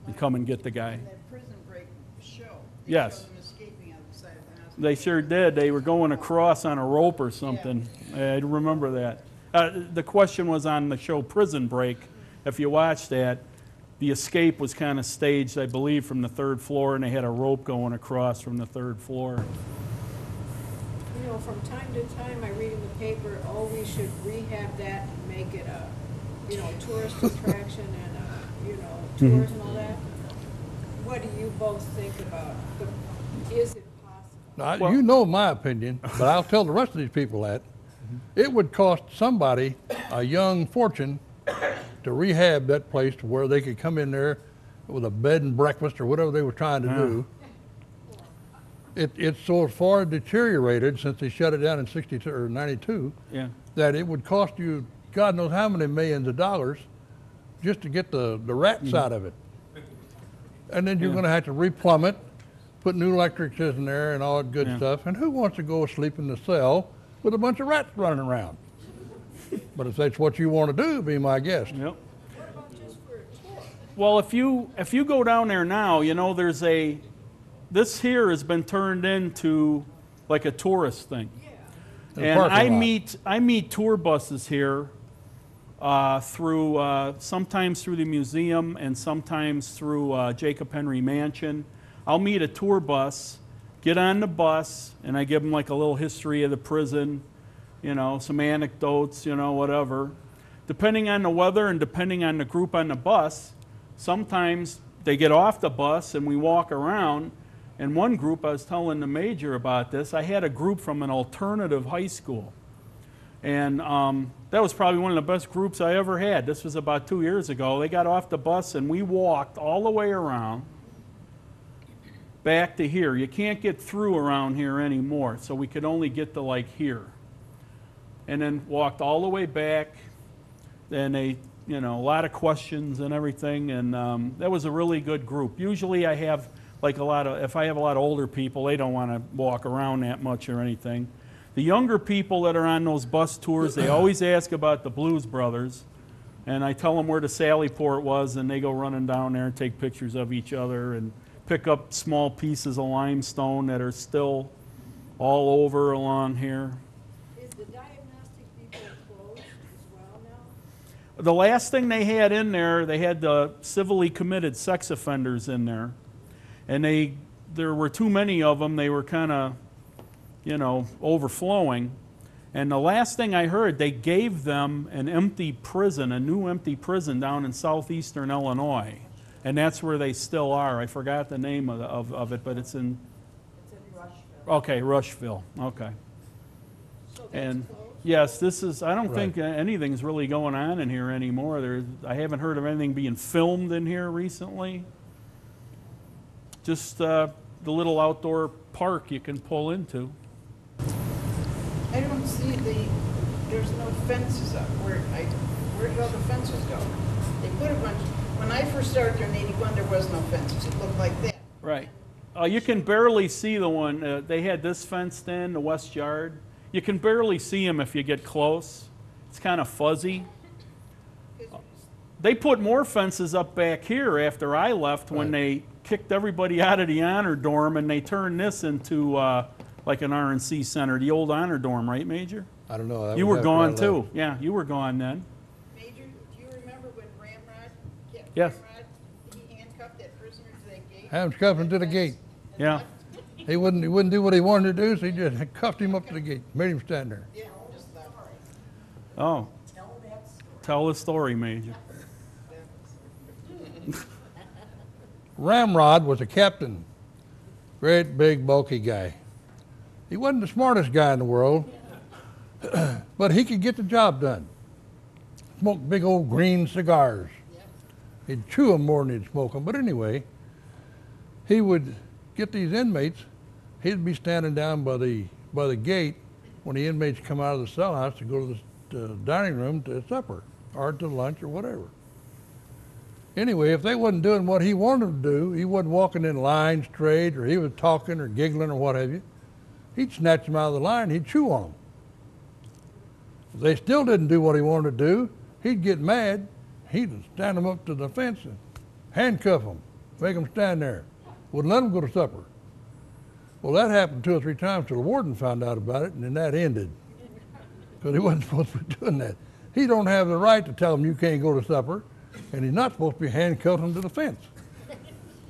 and come and get the guy. That prison break show. They Yes. showed them escaping out the side of the hospital. They sure did. They were going across on a rope or something. I remember that. The question was on the show Prison Break. If you watch that, the escape was kind of staged, I believe, from the 3rd floor, and they had a rope going across from the 3rd floor. You know, from time to time, I read in the paper, oh, we should rehab that and make it a, tourist attraction and tours and all that. What do you both think about is it possible? Now, you know my opinion, but I'll tell the rest of these people that. It would cost somebody a young fortune to rehab that place to where they could come in there with a bed and breakfast or whatever they were trying to do. It's so far deteriorated since they shut it down in 62 or 92 that it would cost you God knows how many millions of dollars just to get the rats out of it. And then you're going to have to replumb it, put new electrics in there and all that good stuff. And who wants to go sleep in the cell with a bunch of rats running around? But if that's what you want to do, be my guest. Yep. What about just for a tour? Well, if you go down there now, there's this here has been turned into like a tourist thing. In a And parking lot. I meet tour buses here through sometimes through the museum and sometimes through Jacob Henry Mansion. I'll meet a tour bus, get on the bus, and I give them like a little history of the prison, some anecdotes, whatever. Depending on the weather and depending on the group on the bus, sometimes they get off the bus and we walk around. And one group, I was telling the major about this, I had a group from an alternative high school. And that was probably one of the best groups I ever had. This was about 2 years ago. They got off the bus and we walked all the way around back to here. You can't get through around here anymore, so we could only get to like here. And then walked all the way back. And they, a lot of questions and everything. And that was a really good group. Usually I have if I have a lot of older people, they don't want to walk around that much or anything. The younger people that are on those bus tours, they always ask about the Blues Brothers. And I tell them where the Sally port was, and they go running down there and take pictures of each other and pick up small pieces of limestone that are still all over along here. Is the diagnostic depot closed as well now? The last thing they had in there, they had the civilly committed sex offenders in there. And there were too many of them. They were kind of, you know, overflowing. And the last thing I heard, they gave them an empty prison, a new empty prison down in southeastern Illinois. And that's where they still are. I forgot the name of it, but it's in... It's in Rushville. Okay, Rushville, okay. So that's And closed? yes, this is, I don't Right. think anything's really going on in here anymore. I haven't heard of anything being filmed in here recently. Just the little outdoor park you can pull into. I don't see there's no fences up. Where did all the fences go? They put a bunch, when I first started there in 81, there was no fences. It looked like that. Right. You can barely see the one, they had this fenced in, the west yard. You can barely see them if you get close. It's kind of fuzzy. They put more fences up back here after I left when they kicked everybody out of the honor dorm, and they turned this into like an R&C center, the old honor dorm, right, Major? I don't know. That You was were after I gone left. too. Yeah, you were gone then. Major, do you remember when Ramrod, Yes. he handcuffed that prisoner to that gate? Had him scuffed him to the gate. Yeah. He wouldn't do what he wanted to do, so he just cuffed him up to the gate, made him stand there. Yeah, just that. Oh. Tell the story, Major. Ramrod was a captain, great big bulky guy. He wasn't the smartest guy in the world, but he could get the job done. Smoked big old green cigars. He'd chew them more than he'd smoke them. But anyway, he would get these inmates. He'd be standing down by the gate when the inmates come out of the cell house to go to the dining room to supper or to lunch or whatever. Anyway, if they wasn't doing what he wanted them to do, he wasn't walking in line straight, or he was talking or giggling or what have you, he'd snatch them out of the line, he'd chew on them. If they still didn't do what he wanted to do, he'd get mad, he'd stand them up to the fence and handcuff them, make them stand there, wouldn't let them go to supper. Well, that happened 2 or 3 times till the warden found out about it, and then that ended, because he wasn't supposed to be doing that. He don't have the right to tell them you can't go to supper, and he's not supposed to be handcuffing them to the fence.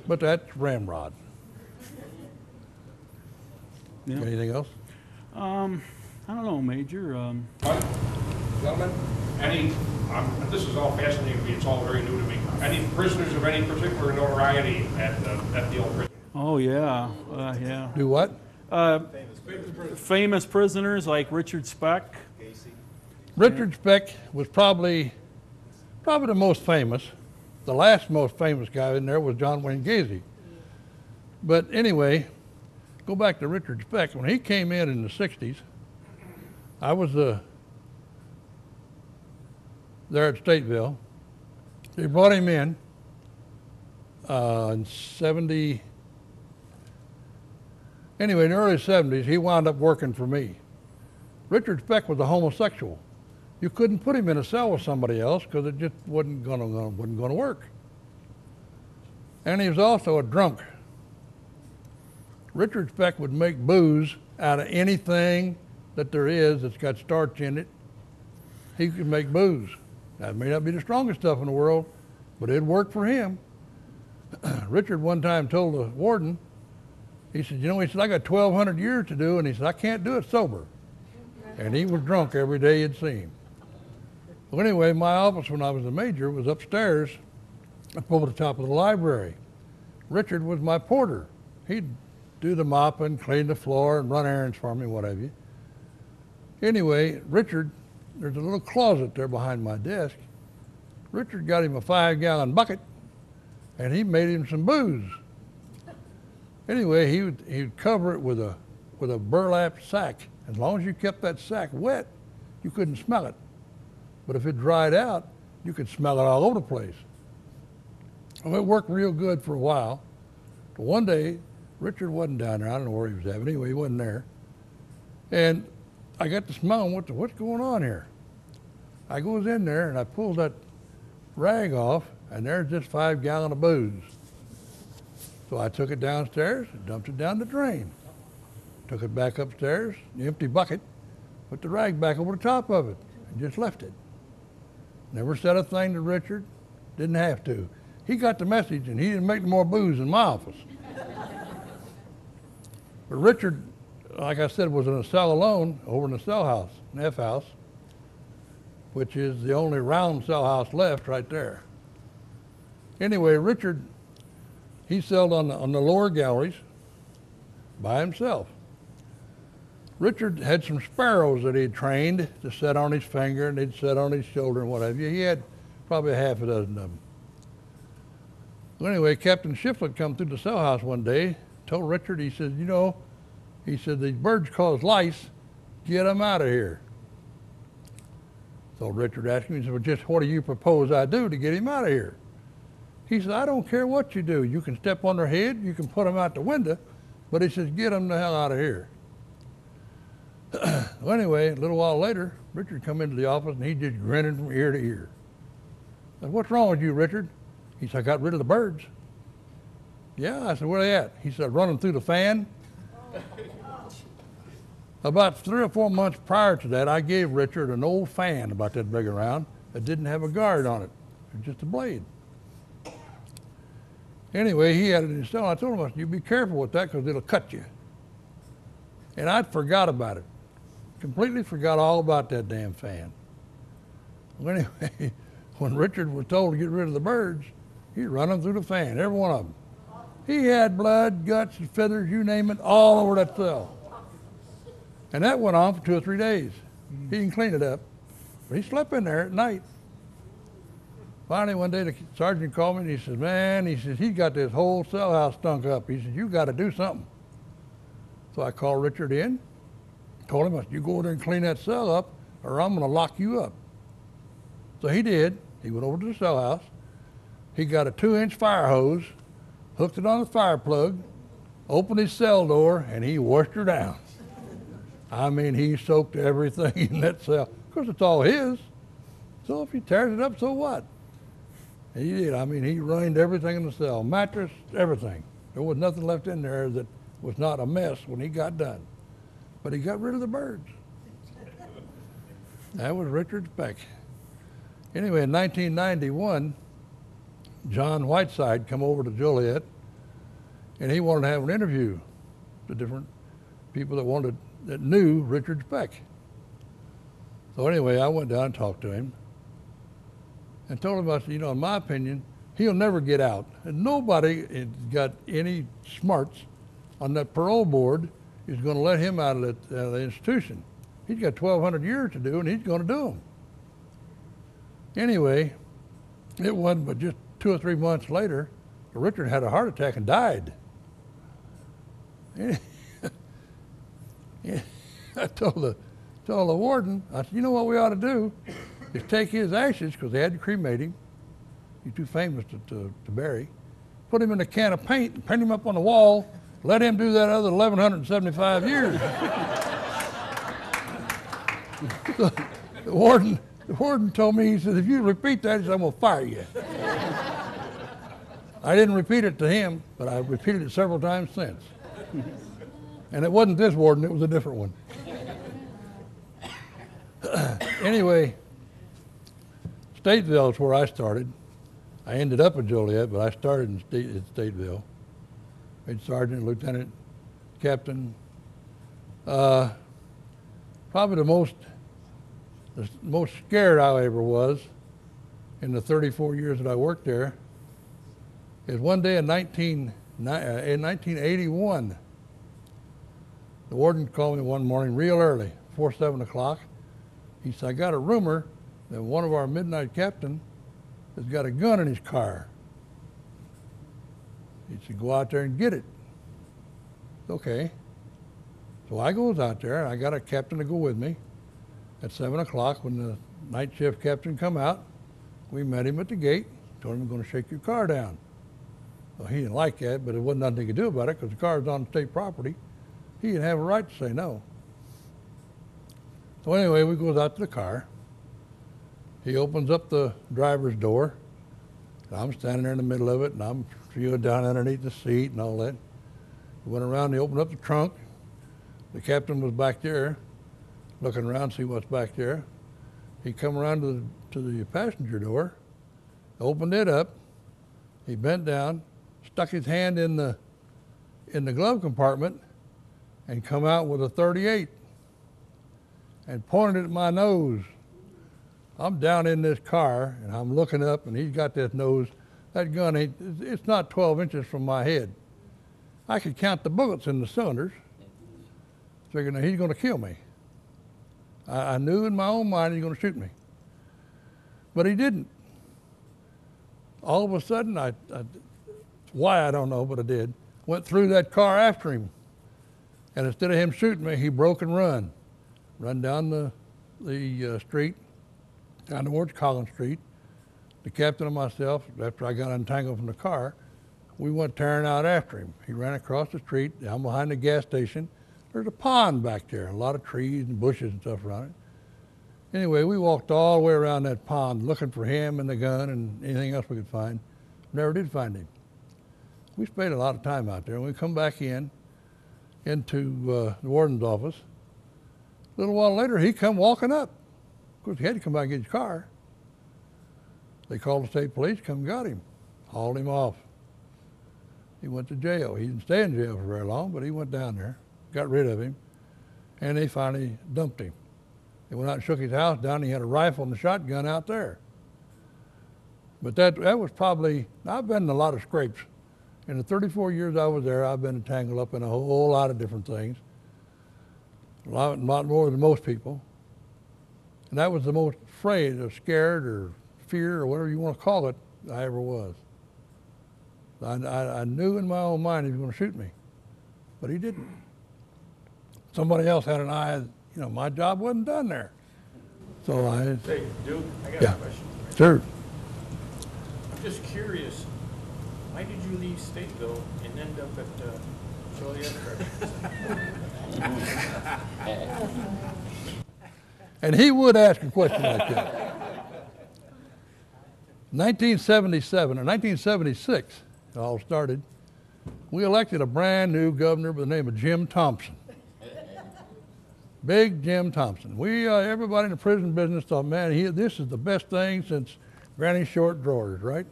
But that's Ramrod. Yeah. Anything else? I don't know, Major. Gentlemen, this is all fascinating to me, it's all very new to me. Any prisoners of any particular notoriety at the old prison? Oh, yeah. Yeah. Do what? Famous prisoners like Richard Speck. Richard Speck was probably the most famous. The last most famous guy in there was John Wayne Gacy. But anyway, go back to Richard Speck. When he came in the 60s, I was there at Stateville. They brought him in 70. Anyway, in the early 70s, he wound up working for me. Richard Speck was a homosexual. You couldn't put him in a cell with somebody else because it just wasn't going to work. And he was also a drunk. Richard Speck would make booze out of anything that there is that's got starch in it. He could make booze. That may not be the strongest stuff in the world, but it worked for him. Richard one time told the warden, he said, I got 1,200 years to do, and he said, I can't do it sober. And he was drunk every day you'd see him. Well, anyway, my office when I was a major was upstairs up over the top of the library. Richard was my porter. He'd do the mopping, clean the floor, and run errands for me, what have you. Anyway, Richard, there's a little closet there behind my desk. Richard got him a 5-gallon bucket, and he made him some booze. Anyway, he'd cover it with a burlap sack. As long as you kept that sack wet, you couldn't smell it. But if it dried out, you could smell it all over the place. Well, it worked real good for a while. But one day, Richard wasn't down there. I don't know where he was at, but anyway, he wasn't there. And I got to smelling what's going on here. I goes in there and I pulled that rag off, and there's just 5 gallons of booze. So I took it downstairs and dumped it down the drain. Took it back upstairs, the empty bucket, put the rag back over the top of it, and just left it. Never said a thing to Richard, didn't have to. He got the message, and he didn't make no more booze in my office. But Richard, like I said, was in a cell alone over in the cell house, an F house, which is the only round cell house left right there. Anyway, Richard, he celled on the lower galleries by himself. Richard had some sparrows that he'd trained to sit on his finger, and they'd sit on his shoulder and what have you. He had probably half a dozen of them. Well, anyway, Captain Shiflett come through the cell house one day, told Richard, he said, you know, he said, these birds cause lice, get them out of here. So Richard asked him, he said, well, just what do you propose I do to get him out of here? He said, I don't care what you do. You can step on their head, you can put them out the window, but he says, get them the hell out of here. Well, anyway, a little while later, Richard come into the office and he just grinning from ear to ear. I said, what's wrong with you, Richard? He said, I got rid of the birds. Yeah, I said, where are they at? He said, running through the fan. About 3 or 4 months prior to that, I gave Richard an old fan about that big around that didn't have a guard on it. It was just a blade. Anyway, he had it in his cell. I told him, I said, you be careful with that because it'll cut you. And I'd forgot about it. Completely forgot all about that damn fan. Well, anyway, when Richard was told to get rid of the birds, he'd run them through the fan, every one of them. He had blood, guts, and feathers, you name it, all over that cell. And that went on for 2 or 3 days. He didn't clean it up, but he slept in there at night. Finally, one day, the sergeant called me and he says, man, he says, he's got this whole cell house stunk up. He says, you got to do something. So I called Richard in, told him, I said, you go over there and clean that cell up or I'm going to lock you up. So he did. He went over to the cell house. He got a 2-inch fire hose, hooked it on the fire plug, opened his cell door, and he washed her down. I mean, he soaked everything in that cell. Of course, it's all his. So if he tears it up, so what? He did. I mean, he ruined everything in the cell, mattress, everything. There was nothing left in there that was not a mess when he got done. But he got rid of the birds. That was Richard Speck. Anyway, in 1991, John Whiteside come over to Joliet, and he wanted to have an interview with different people that knew Richard Speck. So anyway, I went down and talked to him and told him, I said, you know, in my opinion, he'll never get out. And nobody has got any smarts on that parole board is going to let him out of the institution. He's got 1,200 years to do, and he's going to do them. Anyway, it wasn't but just 2 or 3 months later, Richard had a heart attack and died. I told the warden, I said, you know what we ought to do is take his ashes, because they had to cremate him. He's too famous to bury. Put him in a can of paint and paint him up on the wall. Let him do that other 1,175 years. So the warden told me, he said, if you repeat that, he said, I'm going to fire you. I didn't repeat it to him, but I repeated it several times since. And it wasn't this warden, it was a different one. Anyway, Stateville is where I started. I ended up in Joliet, but I started in Stateville. Made sergeant, lieutenant, captain. Probably the most scared I ever was in the 34 years that I worked there is one day in 1981. The warden called me one morning real early, before 7 o'clock. He said, I got a rumor that one of our midnight captain has got a gun in his car. He said, go out there and get it. Okay. So I goes out there, and I got a captain to go with me. At 7 o'clock, when the night shift captain come out, we met him at the gate, told him, I'm going to shake your car down. Well, he didn't like that, but there wasn't nothing he could do about it because the car was on state property. He didn't have a right to say no. So anyway, we goes out to the car. He opens up the driver's door, I'm standing there in the middle of it, and I'm feeling down underneath the seat and all that. We went around, he opened up the trunk. The captain was back there, looking around to see what's back there. He come around to the passenger door, opened it up. He bent down, stuck his hand in the glove compartment, and come out with a .38 and pointed it at my nose. I'm down in this car, and I'm looking up, and he's got this nose. That gun, it's not 12 inches from my head. I could count the bullets in the cylinders, figuring that he's going to kill me. I knew in my own mind he's going to shoot me. But he didn't. All of a sudden, why I don't know, but I did, went through that car after him. And instead of him shooting me, he broke and run down the street, down towards Collins Street. The captain and myself, after I got untangled from the car, we went tearing out after him. He ran across the street, down behind the gas station. There's a pond back there, a lot of trees and bushes and stuff around it. Anyway, we walked all the way around that pond looking for him and the gun and anything else we could find. Never did find him. We spent a lot of time out there. When we come back into the warden's office, a little while later, he come walking up. Of course, he had to come back and get his car. They called the state police, come and got him, hauled him off. He went to jail. He didn't stay in jail for very long, but he went down there, got rid of him, and they finally dumped him. They went out and shook his house down, and he had a rifle and a shotgun out there. But that was probably, I've been in a lot of scrapes. In the 34 years I was there, I've been entangled up in a whole lot of different things. A lot more than most people. And that was the most afraid or scared or fear or whatever you want to call it I ever was. I knew in my own mind he was going to shoot me, but he didn't. Somebody else had an eye, my job wasn't done there. So I... Hey, Duke, I got a question. Sure. I'm just curious, why did you leave Stateville and end up at Joliet? And he would ask a question like that. 1977 or 1976, it all started. We elected a brand new governor by the name of Jim Thompson. Big Jim Thompson. Everybody in the prison business thought, man, this is the best thing since Granny Short Drawers, right?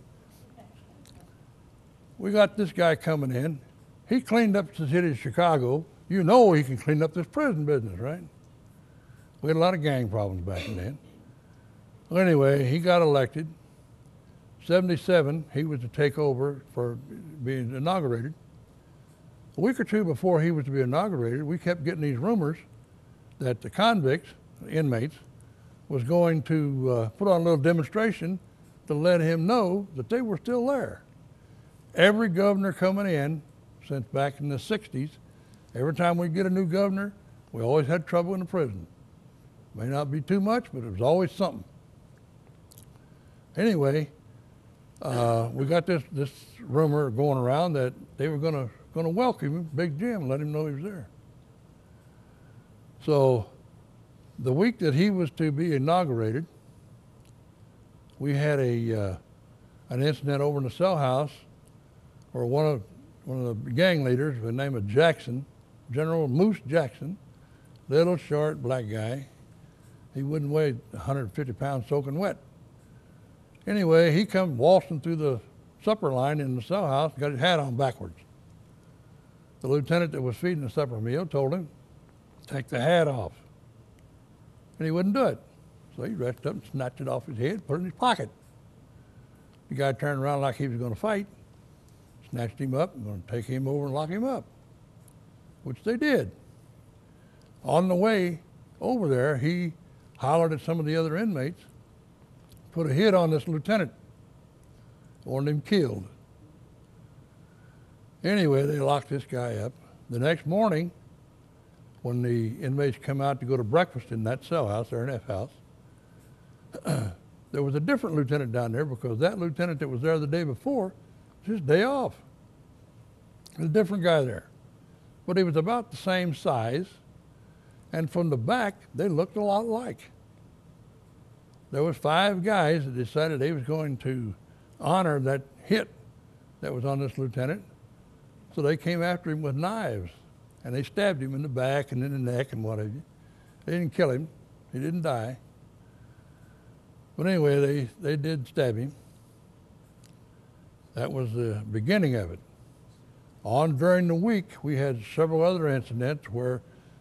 We got this guy coming in. He cleaned up the city of Chicago. You know he can clean up this prison business, right? We had a lot of gang problems back then. Well, anyway, he got elected. 77, he was to take over for being inaugurated. A week or two before he was to be inaugurated, we kept getting these rumors that the convicts, the inmates, was going to put on a little demonstration to let him know that they were still there. Every governor coming in since back in the 60s, every time we get a new governor, we always had trouble in the prison. May not be too much, but it was always something. Anyway, we got this rumor going around that they were going to welcome him, Big Jim, let him know he was there. So the week that he was to be inaugurated, we had an incident over in the cell house where one of the gang leaders by the name of Jackson, General Moose Jackson, little short black guy, he wouldn't weigh 150 pounds soaking wet. Anyway, he come waltzing through the supper line in the cell house, got his hat on backwards. The lieutenant that was feeding the supper meal told him, take the hat off. And he wouldn't do it. So he reached up and snatched it off his head, put it in his pocket. The guy turned around like he was going to fight, snatched him up and going to take him over and lock him up, which they did. On the way over there, he hollered at some of the other inmates, put a hit on this lieutenant, wanted him killed. Anyway, they locked this guy up. The next morning, when the inmates come out to go to breakfast in that cell house, or an F house, there was a different lieutenant down there because that lieutenant that was there the day before was his day off. There's a different guy there. But he was about the same size, and from the back, they looked a lot alike. There was 5 guys that decided they was going to honor that hit that was on this lieutenant. So they came after him with knives, and they stabbed him in the back and in the neck and what have you. They didn't kill him. He didn't die. But anyway, they did stab him. That was the beginning of it. On during the week, we had several other incidents where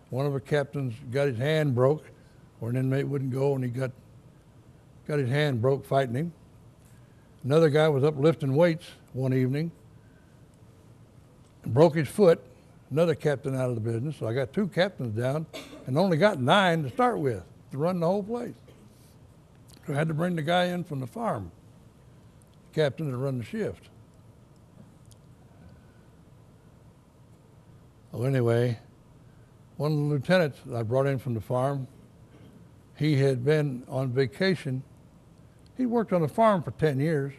one of the captains got his hand broke, where an inmate wouldn't go, and he got his hand broke fighting him. Another guy was up lifting weights one evening and broke his foot. Another captain out of the business. So I got 2 captains down and only got 9 to start with to run the whole place. So I had to bring the guy in from the farm, the captain to run the shift. Well, anyway, one of the lieutenants that I brought in from the farm, he had been on vacation. He worked on the farm for 10 years.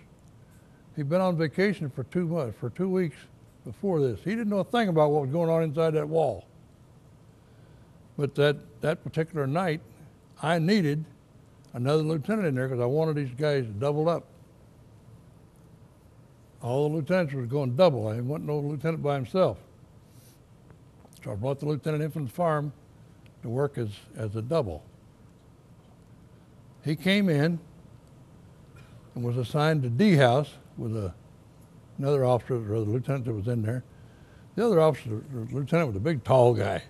He'd been on vacation for 2 months, for 2 weeks before this. He didn't know a thing about what was going on inside that wall. But that particular night, I needed another lieutenant in there because I wanted these guys doubled up. All the lieutenants was going double. I didn't want no lieutenant by himself. So I brought the lieutenant in from the farm to work as a double. He came in and was assigned to D house with another officer or the lieutenant that was in there. The other officer, the lieutenant, was a big, tall guy.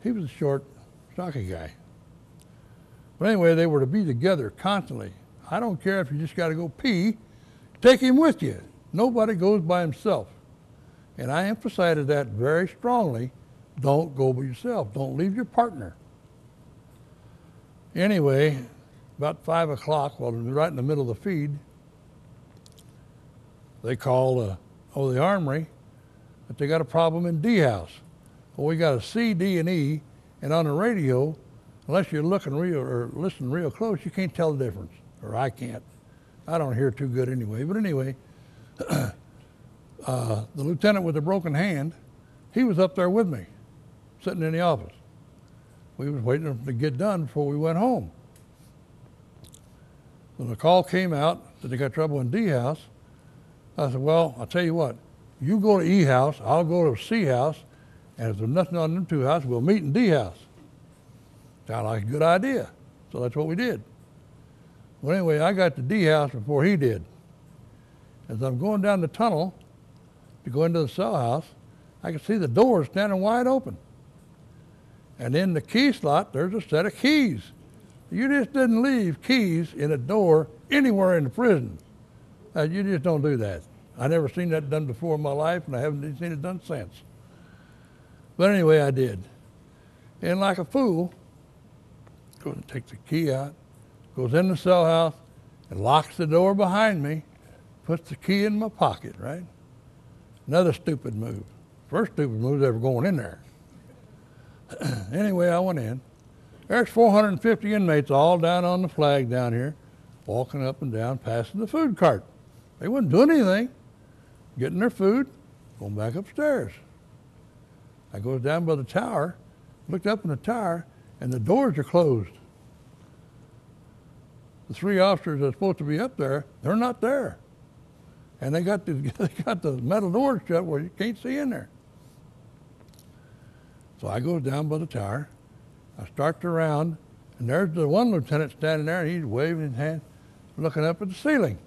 He was a short, stocky guy. But anyway, they were to be together constantly. I don't care if you just got to go pee, take him with you. Nobody goes by himself. And I emphasized that very strongly. Don't go by yourself. Don't leave your partner. Anyway, about 5 o'clock, while right in the middle of the feed, they called the armory that they got a problem in D house. Well, we got a C, D, and E, and on the radio, unless you're looking real or listening real close, you can't tell the difference, or I can't. I don't hear too good anyway. But anyway, the lieutenant with the broken hand, he was up there with me, sitting in the office. We was waiting to get done before we went home. When the call came out that they got trouble in D house, I said, well, I'll tell you what, you go to E house, I'll go to C house, and if there's nothing on them 2 houses, we'll meet in D house. Sounded like a good idea. So that's what we did. Well, anyway, I got to D house before he did. As I'm going down the tunnel to go into the cell house, I could see the door standing wide open. And in the key slot, there's a set of keys. You just didn't leave keys in a door anywhere in the prison. You just don't do that. I never seen that done before in my life, and I haven't seen it done since. But anyway, I did. And like a fool, goes and takes the key out, goes in the cell house, and locks the door behind me, puts the key in my pocket, right? Another stupid move. First stupid move was ever going in there. Anyway, I went in. There's 450 inmates all down on the flag down here, walking up and down, passing the food cart. They wasn't doing anything, getting their food, going back upstairs. I goes down by the tower, looked up in the tower, and the doors are closed. The 3 officers that are supposed to be up there, they're not there. And they got the metal doors shut where you can't see in there. So I go down by the tower, I start the round, and there's the one lieutenant standing there, and he's waving his hand, looking up at the ceiling.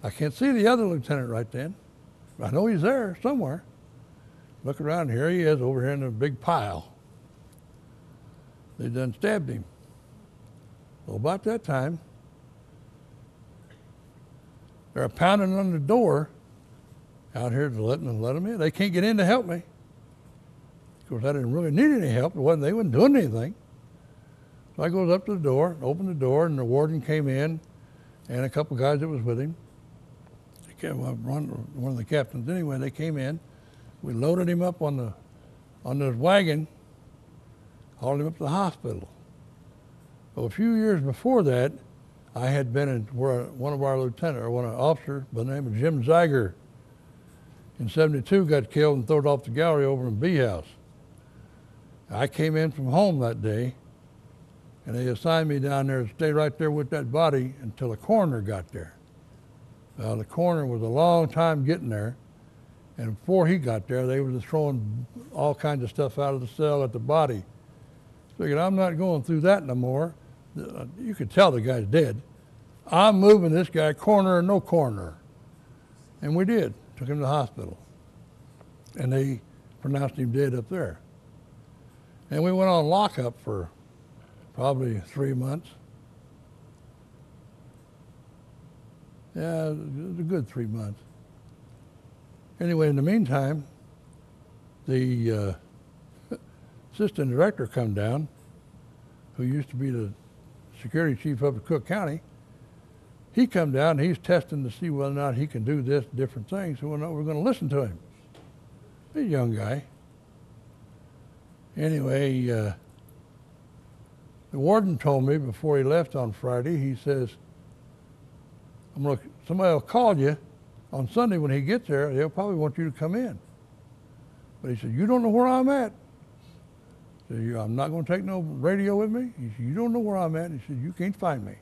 I can't see the other lieutenant right then, but I know he's there somewhere. Look around, here he is over here in a big pile. They done stabbed him. Well, about that time, they're pounding on the door out here to let them in. They can't get in to help me. Of course, I didn't really need any help. They wasn't doing anything. So I goes up to the door, opened the door, and the warden came in, and a couple guys that was with him. One of the captains anyway, they came in. We loaded him up on this wagon, hauled him up to the hospital. Well, a few years before that, I had been in where one of our officers by the name of Jim Zeiger in '72 got killed and thrown off the gallery over in B house. I came in from home that day And they assigned me down there to stay right there with that body until the coroner got there. Well, the coroner was a long time getting there. And before he got there, they were just throwing all kinds of stuff out of the cell at the body. Figured, I'm not going through that no more. You could tell the guy's dead. I'm moving this guy, coroner or no coroner. And we did. Took him to the hospital. And they pronounced him dead up there. And we went on lockup for probably 3 months. Yeah, it was a good 3 months. Anyway, in the meantime, the assistant director come down, who used to be the security chief up at Cook County. He come down and he's testing to see whether or not he can do this, different things. So we're going to listen to him. He's a young guy. Anyway, the warden told me before he left on Friday, he says, somebody will call you on Sunday when he gets there. They'll probably want you to come in. But he said, you don't know where I'm at. I said, I'm not going to take no radio with me. He said, you don't know where I'm at. He said, you can't find me.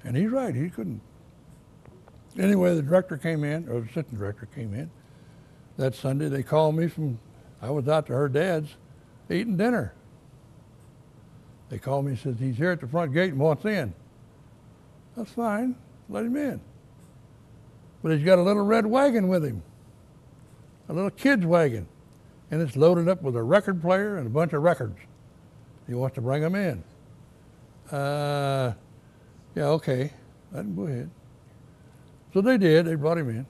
And he's right, he couldn't. Anyway, the director came in, or the assistant director came in. That Sunday, they called me I was out to her dad's eating dinner. They called me and said, he's here at the front gate and wants in. That's fine, let him in. But he's got a little red wagon with him, a little kid's wagon, and it's loaded up with a record player and a bunch of records. He wants to bring them in. Yeah, okay, let him go ahead. So they did, they brought him in.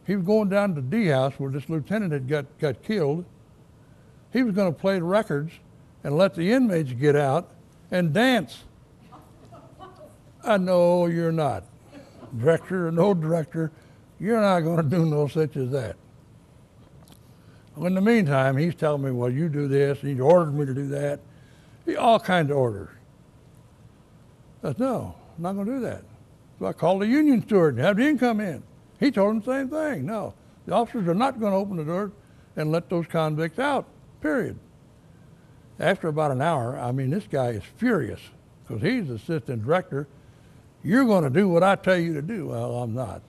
He was going down to D house where this lieutenant had got killed. He was going to play the records and let the inmates get out and dance. I know you're not. Director or no director, you're not going to do no such as that. In the meantime, he's telling me, well, you do this, and he's ordered me to do that. All kinds of orders. I said, no, I'm not going to do that. So I called the union steward and had him come in. He told him the same thing. No, the officers are not going to open the door and let those convicts out, period. After about an hour, I mean, this guy is furious because he's the assistant director. You're going to do what I tell you to do. Well, I'm not.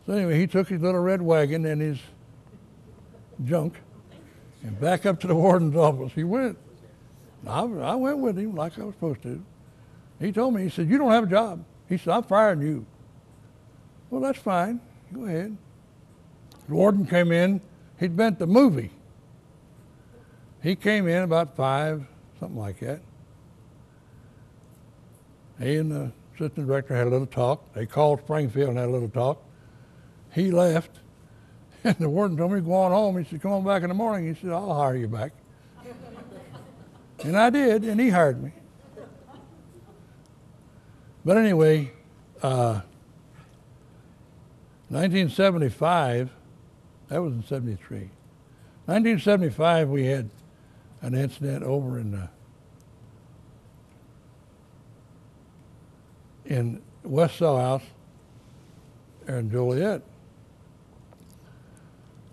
So anyway, he took his little red wagon and his junk and back up to the warden's office. He went. I went with him like I was supposed to. He told me, he said, you don't have a job. He said, I'm firing you. Well, that's fine. Go ahead. The warden came in. He'd been at the movie. He came in about 5, something like that. He and the assistant director had a little talk. They called Springfield and had a little talk. He left. And the warden told me to go on home. He said, come on back in the morning. He said, I'll hire you back. And I did, and he hired me. But anyway, 1975, that was in 73. 1975, we had an incident over in West Cell House there in Joliet.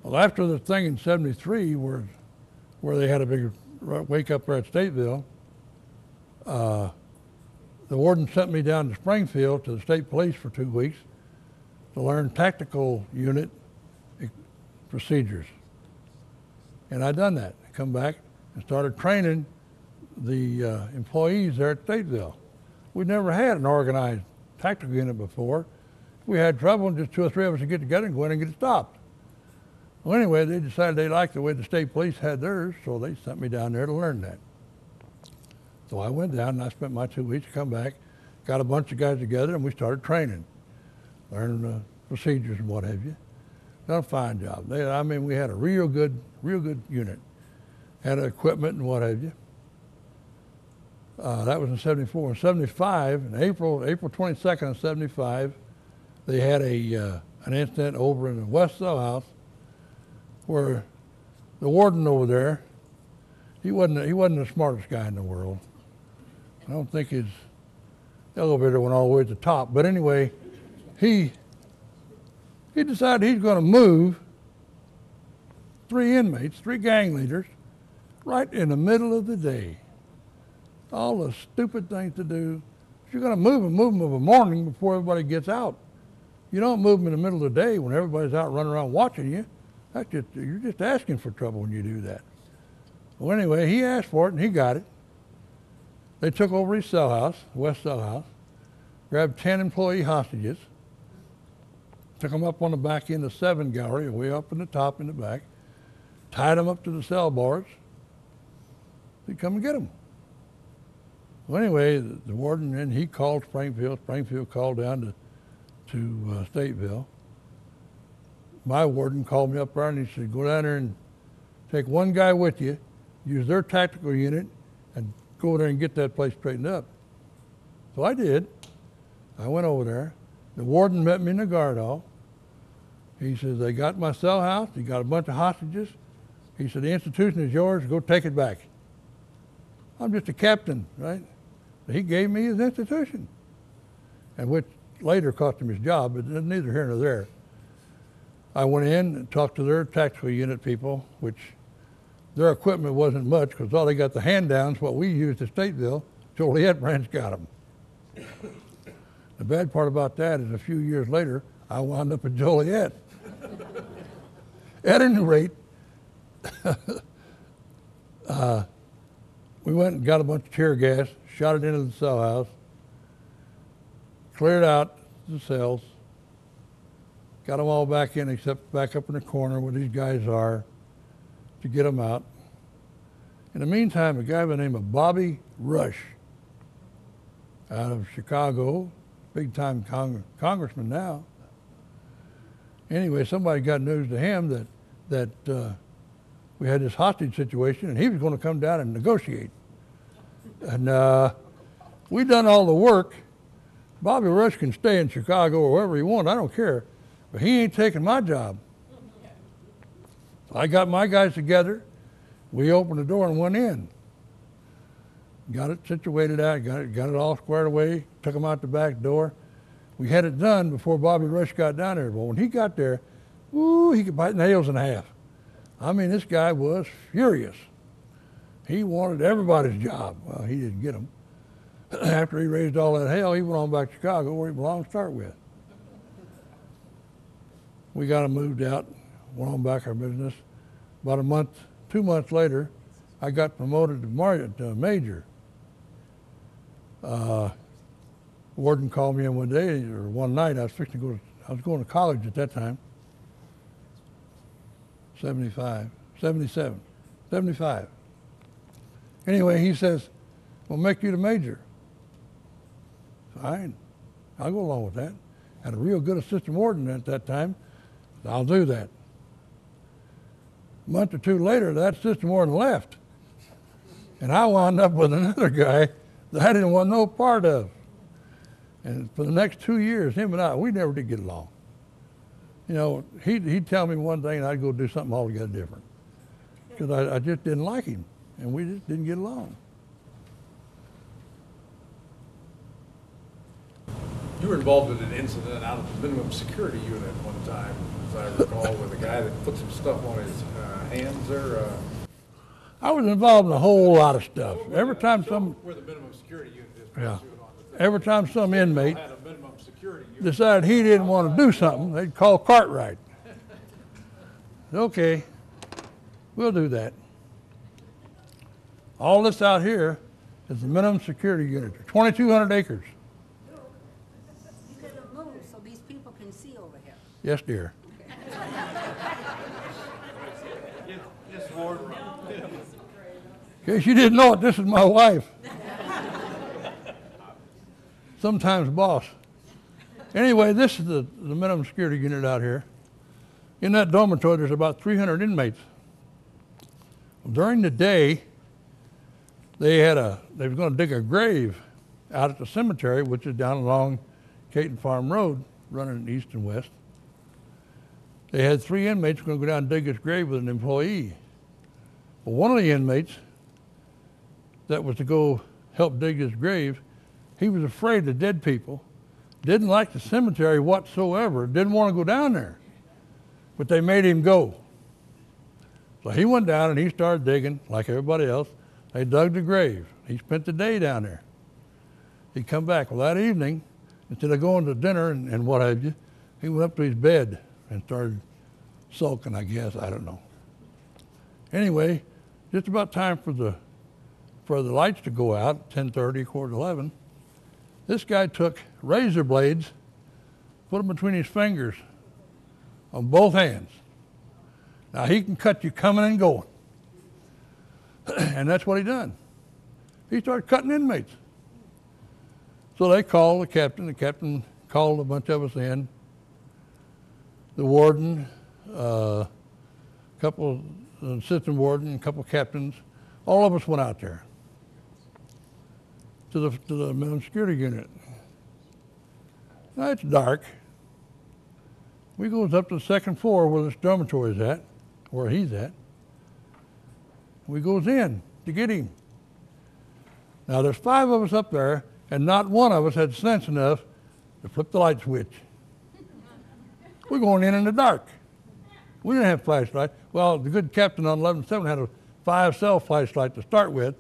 Well, after the thing in 73 where they had a big wake up there at Stateville, the warden sent me down to Springfield to the state police for 2 weeks to learn tactical unit procedures. And I done that. I come back and started training the employees there at Stateville. We never had an organized tactical unit before. If we had trouble, just 2 or 3 of us would get together and go in and get it stopped. Well, anyway, they decided they liked the way the state police had theirs, so they sent me down there to learn that. So I went down and I spent my 2 weeks, come back, got a bunch of guys together, and we started training, learning the procedures and what have you. Done a fine job. We had a real good unit. Had equipment and what have you. That was in 74. In 75, in April 22nd of 75, they had an incident over in the West Cell House where the warden over there, he wasn't the smartest guy in the world. I don't think his elevator went all the way to the top. But anyway, he decided he's going to move 3 inmates, 3 gang leaders, right in the middle of the day. all the stupid things to do. If you're going to move them of a morning before everybody gets out. You don't move them in the middle of the day when everybody's out running around watching you. You're just asking for trouble when you do that. Well, anyway, he asked for it and he got it. They took over his cell house, West Cell House, grabbed 10 employee hostages, took them up on the back end of 7 gallery, way up in the top in the back, tied them up to the cell bars. He'd come and get them. Well, anyway, the warden, and he called Springfield. Springfield called down to Stateville. My warden called me up there and he said, go down there and take one guy with you, use their tactical unit, and go there and get that place straightened up. So I did. I went over there. The warden met me in the guard hall. He says, they got my cell house. He got a bunch of hostages. He said, the institution is yours. Go take it back. I'm just a captain, right? He gave me his institution, and which later cost him his job, but neither here nor there. I went in and talked to their tactical unit people, which their equipment wasn't much because all they got the hand-downs, what we used at Stateville. Joliet branch got them. The bad part about that is a few years later, I wound up at Joliet. At any rate, we went and got a bunch of tear gas, shot it into the cell house, cleared out the cells, got them all back in except back up in the corner where these guys are to get them out. In the meantime, a guy by the name of Bobby Rush out of Chicago, big-time congressman now. Anyway, somebody got news to him that we had this hostage situation and he was going to come down and negotiate. And we done all the work. Bobby Rush can stay in Chicago or wherever he wants, I don't care. But he ain't taking my job. I got my guys together. We opened the door and went in. Got it situated out, got it all squared away, took them out the back door. We had it done before Bobby Rush got down there. But when he got there, woo, he could bite nails in half. I mean, this guy was furious. He wanted everybody's job. Well, he didn't get them. After he raised all that hell, he went on back to Chicago where he belonged to start with. We got him moved out, went on back our business. About a month, 2 months later, I got promoted to major. Warden called me in one day, or one night. I was going to college at that time. 75. Anyway, he says, we'll make you the major. Fine, I'll go along with that. Had a real good assistant warden at that time. I'll do that. A month or two later, that assistant warden left. And I wound up with another guy that I didn't want no part of. And for the next 2 years, him and I, we never did get along. You know, he'd tell me one thing and I'd go do something altogether different. Because I just didn't like him, and we just didn't get along. You were involved in an incident out of the minimum security unit one time, as I recall, with a guy that put some stuff on his hands there. I was involved in a whole lot of stuff. Every time some... Where the minimum security unit is. Yeah. Every time some inmate had a minimum security unit. decided he didn't want to do something, they'd call Cartwright. Okay, we'll do that. All this out here is the minimum security unit, 2,200 acres. You better move so these people can see over here. Yes, dear. Yes, Ward. In case you didn't know it, this is my wife. Sometimes boss. Anyway, this is the minimum security unit out here. In that dormitory, there's about 300 inmates. During the day, they were going to dig a grave out at the cemetery, which is down along Caton Farm Road, running east and west. They had 3 inmates going to go down and dig this grave with an employee. Well, one of the inmates that was to go help dig this grave, he was afraid of dead people, didn't like the cemetery whatsoever, didn't want to go down there. But they made him go. So he went down and he started digging like everybody else. They dug the grave. He spent the day down there. He'd come back. Well, that evening, instead of going to dinner and what have you, he went up to his bed and started sulking, I guess. I don't know. Anyway, just about time for the lights to go out, 10:30, 11:15, this guy took razor blades, put them between his fingers on both hands. Now, he can cut you coming and going. And that's what he done. He started cutting inmates. So they called the captain. The captain called a bunch of us in. The warden, couple, the assistant warden, a couple captains, all of us went out there to the minimum security unit. Now it's dark. We goes up to the second floor where this dormitory is at, where he's at. We goes in to get him. Now there's 5 of us up there, and not one of us had sense enough to flip the light switch. We're going in the dark. We didn't have flashlight. Well, the good captain on 11-7 had a 5-cell flashlight to start with,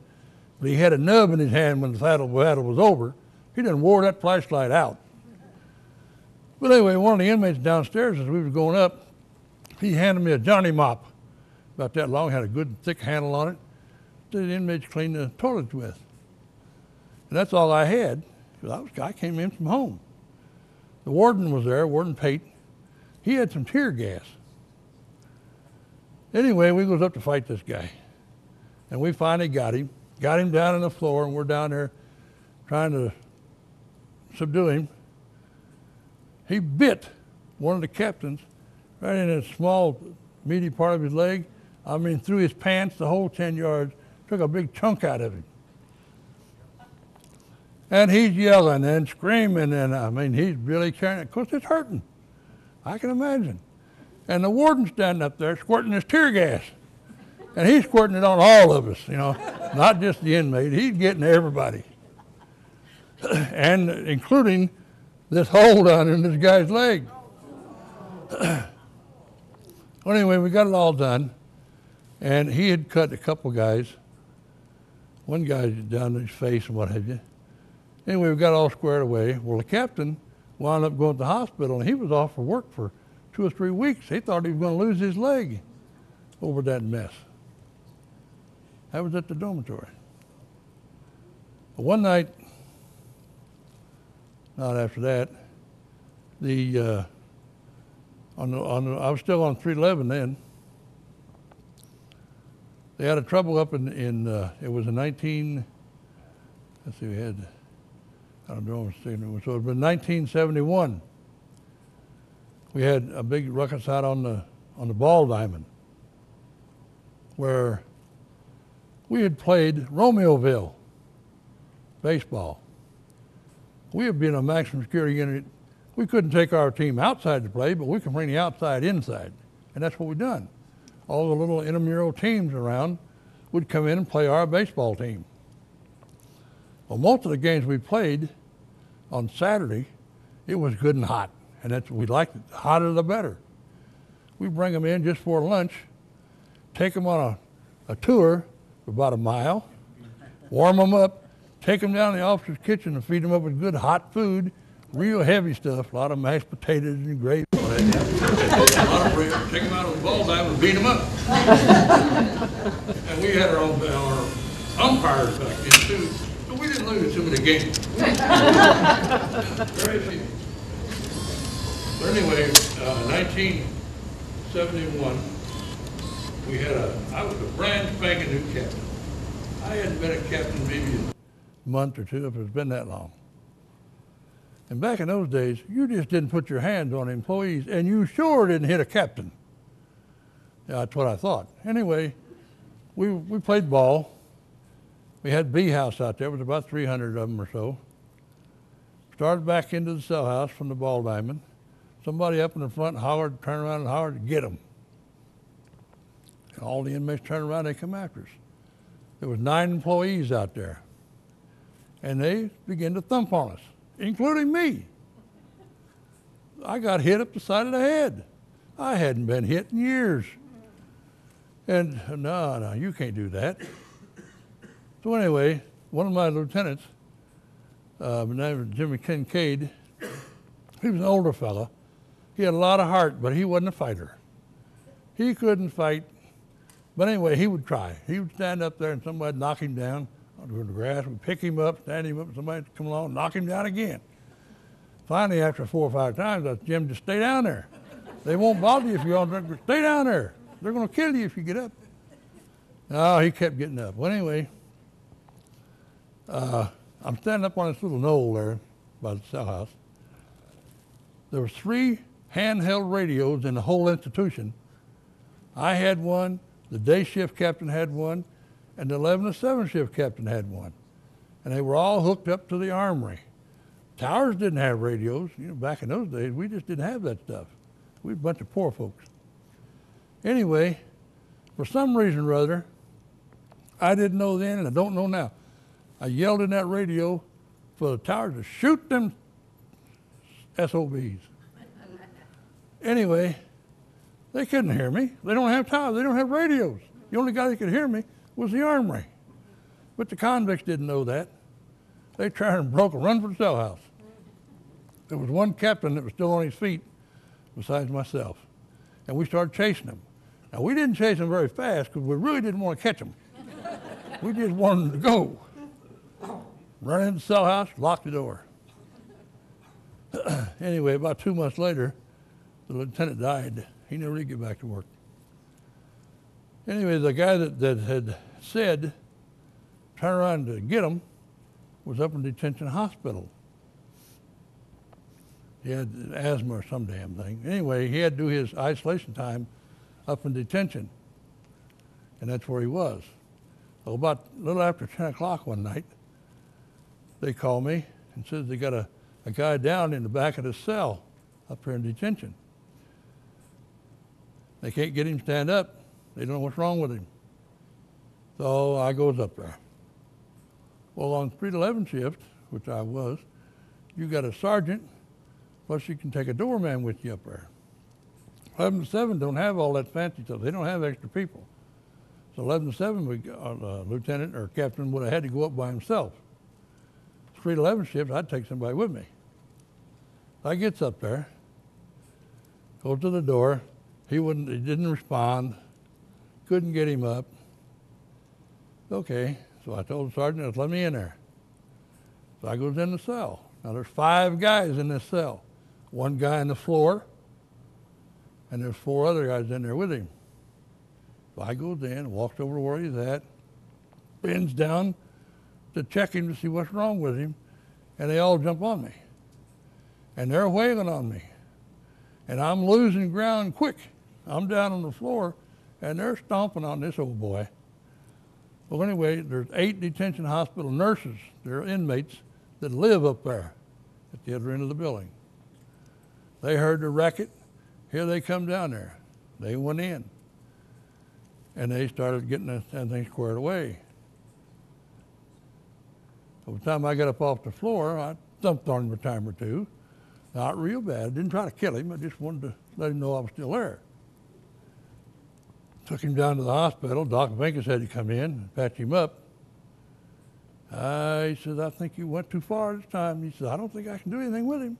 but he had a nub in his hand when the battle was over. He done wore that flashlight out. But anyway, one of the inmates downstairs, as we were going up, he handed me a Johnny mop, about that long, had a good thick handle on it, that the inmates cleaned the toilets with. And that's all I had, because I came in from home. The warden was there, Warden Pate. He had some tear gas. Anyway, we goes up to fight this guy. And we finally got him down on the floor, and we're down there trying to subdue him. He bit one of the captains right in a small, meaty part of his leg. I mean, through his pants, the whole 10 yards, took a big chunk out of him. And he's yelling and screaming, and I mean, he's really carrying it. Of course, it's hurting. I can imagine. And the warden's standing up there squirting his tear gas. And he's squirting it on all of us, you know, not just the inmate. He's getting everybody. And including this hole down in this guy's leg. Well, anyway, we got it all done. And he had cut a couple guys. One guy down his face and what have you. Anyway, we got all squared away. Well, the captain wound up going to the hospital, and he was off for work for 2 or 3 weeks. He thought he was going to lose his leg over that mess. That was at the dormitory. But one night, not after that, I was still on 311 then. They had a trouble up it was in 19, let's see, we had, I don't know, so it was in 1971. We had a big ruckus out on the ball diamond where we had played Romeoville baseball. We had been a maximum security unit. We couldn't take our team outside to play, but we could bring the outside inside. And that's what we done. All the little intramural teams around would come in and play our baseball team. Well, most of the games we played on Saturday, it was good and hot. And we liked it. The hotter the better. We bring them in just for lunch, take them on a tour for about a mile, warm them up, take them down to the officer's kitchen and feed them up with good hot food, real heavy stuff, a lot of mashed potatoes and gravy. A lot of bread, take them out of the ball diamond and beat them up. And we had our umpires back then too, so we didn't lose too many games. Very few. But anyway, 1971, I was a brand spanking new captain. I hadn't been a captain maybe a month or two, if it's been that long. And back in those days, you just didn't put your hands on employees, and you sure didn't hit a captain. Yeah, that's what I thought. Anyway, we played ball. We had B house out there. There was about 300 of them or so. Started back into the cell house from the ball diamond. Somebody up in the front hollered, turned around and hollered, "Get them." And all the inmates turned around, they come after us. There was 9 employees out there. And they began to thump on us, including me. I got hit up the side of the head. I hadn't been hit in years. And no, you can't do that. So anyway, one of my lieutenants, his name was Jimmy Kincaid, he was an older fella. He had a lot of heart, but he wasn't a fighter. He couldn't fight. But anyway, he would try. He would stand up there and somebody would knock him down onto the grass. We'd pick him up, stand him up, and somebody would come along and knock him down again. Finally, after 4 or 5 times, I said, Jim, just stay down there. They won't bother you if you're on drink. Stay down there. They're going to kill you if you get up. No, he kept getting up. Well, anyway, I'm standing up on this little knoll there by the cell house. There were 3 handheld radios in the whole institution. I had one, the day shift captain had one, and the 11 to 7 shift captain had one. And they were all hooked up to the armory. Towers didn't have radios. You know, back in those days, we just didn't have that stuff. We were a bunch of poor folks. Anyway, for some reason or other, I didn't know then and I don't know now. I yelled in that radio for the towers to shoot them SOBs. Anyway, they couldn't hear me. They don't have towers. They don't have radios. The only guy that could hear me was the armory. But the convicts didn't know that. They tried and broke a run for the cell house. There was one captain that was still on his feet besides myself. And we started chasing him. Now, we didn't chase him very fast because we really didn't want to catch him. We just wanted him to go. Run into the cell house, lock the door. Anyway, about 2 months later, the lieutenant died. He never did get back to work. Anyway, the guy that had said, turn around to get him, was up in detention hospital. He had asthma or some damn thing. Anyway, he had to do his isolation time up in detention. And that's where he was. So about a little after 10 o'clock one night, they called me and said they got a guy down in the back of the cell up here in detention. They can't get him to stand up. They don't know what's wrong with him. So I goes up there. Well, on 3 to 11 shift, which I was, you got a sergeant, plus you can take a doorman with you up there. 11 to 7 don't have all that fancy stuff. They don't have extra people. So 11 to 7, lieutenant or captain would have had to go up by himself. 3 to 11 shift, I'd take somebody with me. I gets up there, goes to the door. He didn't respond. Couldn't get him up. Okay, so I told the sergeant, let me in there. So I goes in the cell. Now there's 5 guys in this cell. 1 guy on the floor, and there's 4 other guys in there with him. So I goes in, walks over to where he's at, bends down to check him to see what's wrong with him, and they all jump on me. And they're wailing on me. And I'm losing ground quick. I'm down on the floor, and they're stomping on this old boy. Well, anyway, there's 8 detention hospital nurses, they're inmates, that live up there at the other end of the building. They heard the racket. Here they come down there. They went in. And they started getting this thing squared away. By the time I got up off the floor, I thumped on him a time or 2. Not real bad. I didn't try to kill him. I just wanted to let him know I was still there. Took him down to the hospital. Doc Venkis had to come in and patch him up. He says, I think you went too far this time. He says, I don't think I can do anything with him.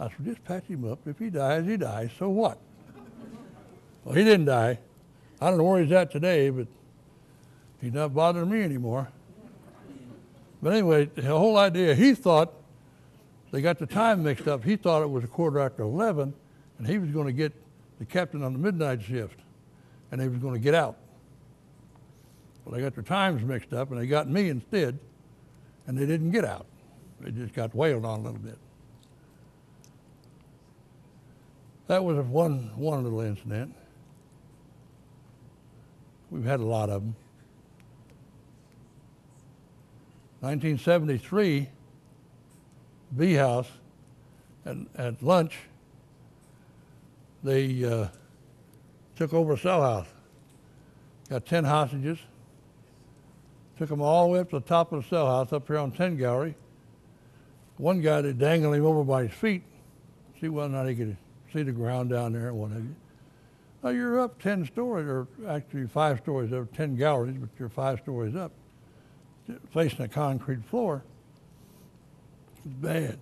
I said, just patch him up. If he dies, he dies. So what? Well, he didn't die. I don't know where he's at today, but he's not bothering me anymore. But anyway, the whole idea, he thought, they got the time mixed up. He thought it was 11:15, and he was going to get the captain on the midnight shift, and they was going to get out. Well, they got their times mixed up, and they got me instead, and they didn't get out. They just got wailed on a little bit. That was one little incident. We've had a lot of them. 1973, B House, at lunch, they took over a cell house. Got 10 hostages. Took them all the way up to the top of the cell house up here on 10 Gallery. One guy, they dangled him over by his feet, see whether or not he could see the ground down there and what have you. Now you're up 10 stories, or actually 5 stories, there were 10 galleries, but you're 5 stories up. facing a concrete floor. It's bad.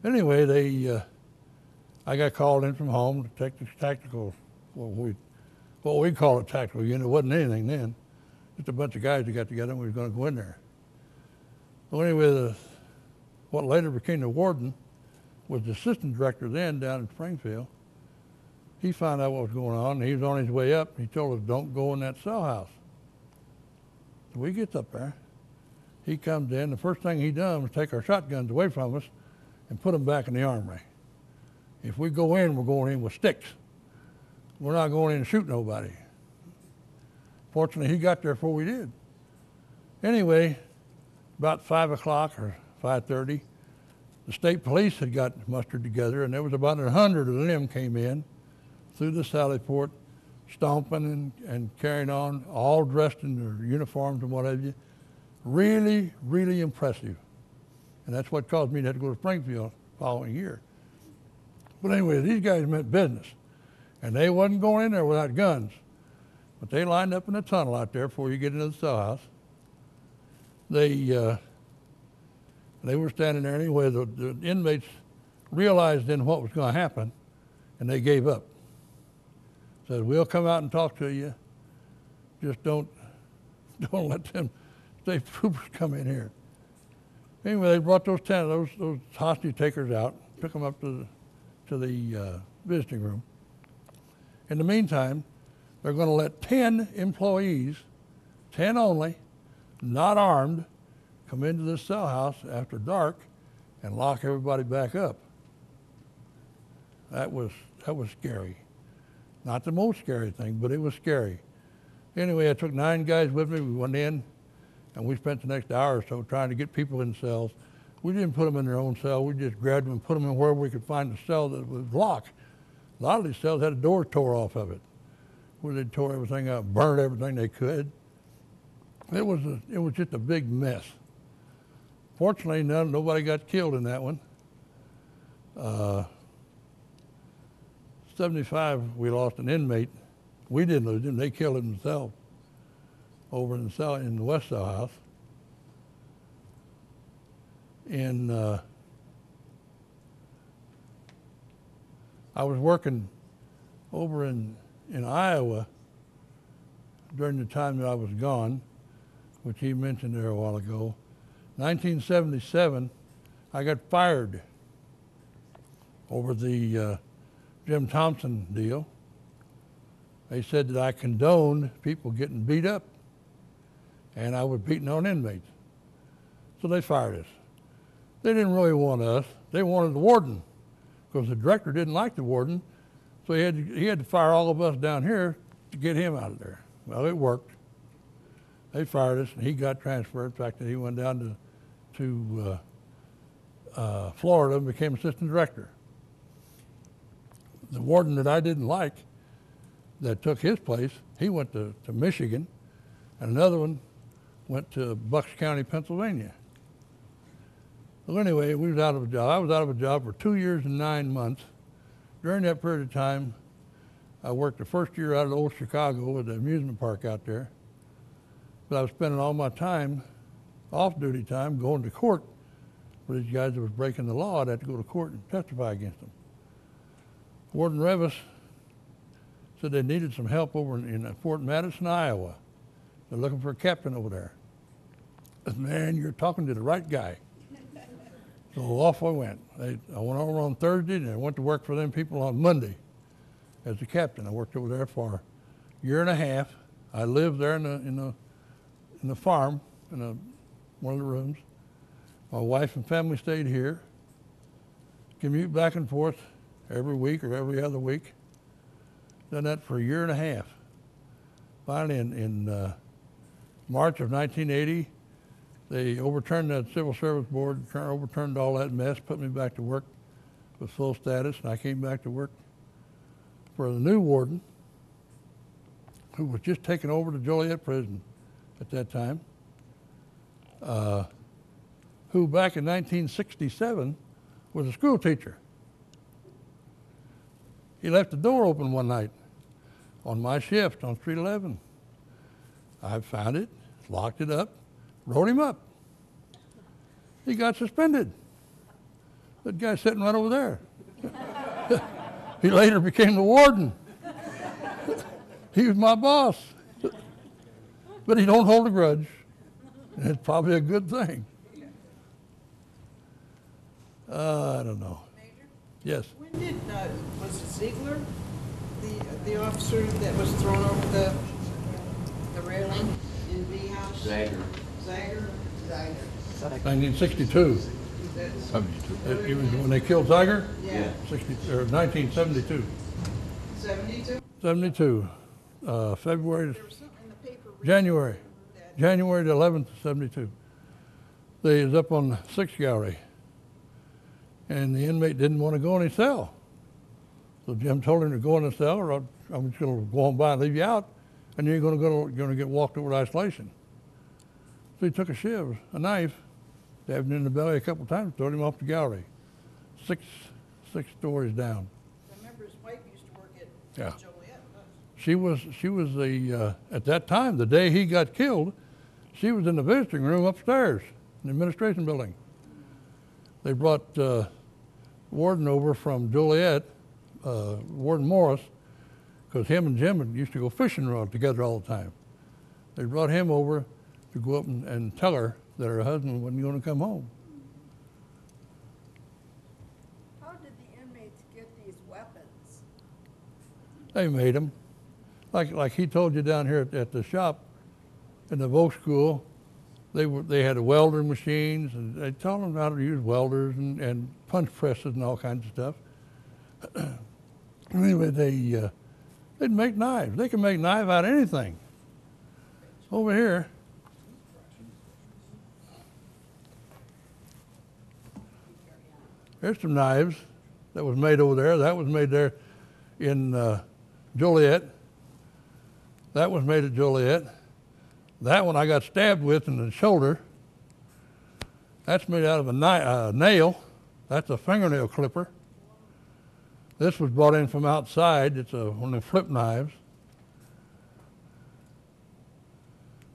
Anyway, I got called in from home to take this tactical, what we call a tactical unit. It wasn't anything then. Just a bunch of guys that got together and we were going to go in there. Well, anyway, what later became the warden was the assistant director then down in Springfield. He found out what was going on, and he was on his way up. He told us, don't go in that cell house. So we get up there. He comes in. The first thing he done was take our shotguns away from us and put them back in the armory. If we go in, we're going in with sticks. We're not going in to shoot nobody. Fortunately, he got there before we did. Anyway, about 5 o'clock or 5:30, the state police had got mustered together, and there was about 100 of them came in through the Sally Port, stomping and carrying on, all dressed in their uniforms and what have you. Really, really impressive. And that's what caused me to have to go to Springfield the following year. But anyway, these guys meant business. And they wasn't going in there without guns. But they lined up in a tunnel out there before you get into the cell house. They were standing there anyway. The inmates realized then what was going to happen, and they gave up. Said, we'll come out and talk to you. Just don't let them state troopers come in here. Anyway, they brought those hostage takers out, took them up to the visiting room. In the meantime, they're going to let 10 employees, 10 only, not armed, come into this cell house after dark and lock everybody back up. That was scary. Not the most scary thing, but it was scary. Anyway, I took 9 guys with me. We went in, and we spent the next hour or so trying to get people in cells. We didn't put them in their own cell. We just grabbed them and put them in wherever we could find a cell that was locked. A lot of these cells had a door tore off of it, where they tore everything out, burned everything they could. It was just a big mess. Fortunately, nobody got killed in that one. 75, we lost an inmate. We didn't lose him. They killed him themselves over in the West Cell House. I was working over in Iowa during the time that I was gone, which he mentioned there a while ago. 1977, I got fired over the Jim Thompson deal. They said that I condoned people getting beat up, and I was beating on inmates. So they fired us. They didn't really want us. They wanted the warden, because the director didn't like the warden, so he had to fire all of us down here to get him out of there. Well, it worked. They fired us, and he got transferred. In fact, he went down to Florida and became assistant director. The warden that I didn't like, that took his place, he went to Michigan, and another one went to Bucks County, Pennsylvania. Well, anyway, we was out of a job. I was out of a job for 2 years and 9 months. During that period of time, I worked the first year out of old Chicago at the amusement park out there. But I was spending all my time, off-duty time, going to court for these guys that was breaking the law. I'd have to go to court and testify against them. Warden Revis said they needed some help over in Fort Madison, Iowa. They're looking for a captain over there. I said, man, you're talking to the right guy. So off I went. I went over on Thursday, and I went to work for them people on Monday as a captain. I worked over there for a year and a half. I lived there in the farm, in one of the rooms. My wife and family stayed here. Commute back and forth every week or every other week. Done that for a year and a half. Finally, in March of 1980, they overturned that Civil Service Board, overturned all that mess, put me back to work with full status, and I came back to work for the new warden, who was just taken over to Joliet prison at that time, who back in 1967 was a school teacher. He left the door open one night on my shift on Street 11. I found it, locked it up, wrote him up. He got suspended. That guy sitting right over there. He later became the warden. He was my boss. But he don't hold a grudge. And it's probably a good thing. I don't know. Major? Yes. When did, was it Ziegler, the officer that was thrown over the railing in B House? Zager. Zager? Zager. 1962. It was when they killed Tiger? Yeah. 1972. 72? 72. February, There was something in the paper. January. that- January the 11th, 72. They was up on the 6th gallery. And the inmate didn't want to go in his cell. So Jim told him to go in the cell, or I'm just going to go on by and leave you out, and you're going to get walked over to isolation. So he took a shiv, a knife, stabbed him in the belly a couple times, threw him off the gallery, six stories down. I remember his wife used to work at Yeah. Joliet. She was the at that time, the day he got killed, she was in the visiting room upstairs in the administration building. They brought Warden over from Joliet, Warden Morris, because him and Jim used to go fishing around together all the time. They brought him over to go up and tell her that her husband wasn't going to come home. How did the inmates get these weapons? They made them. Like he told you down here at the shop, in the Voc school, they had welding machines, and they taught them how to use welders and punch presses and all kinds of stuff. Anyway, they'd make knives. They can make knives out of anything. Over here, there's some knives that was made over there. That was made there in Joliet. That was made at Joliet. That one I got stabbed with in the shoulder. That's made out of a nail. That's a fingernail clipper. This was brought in from outside. It's one of the flip knives.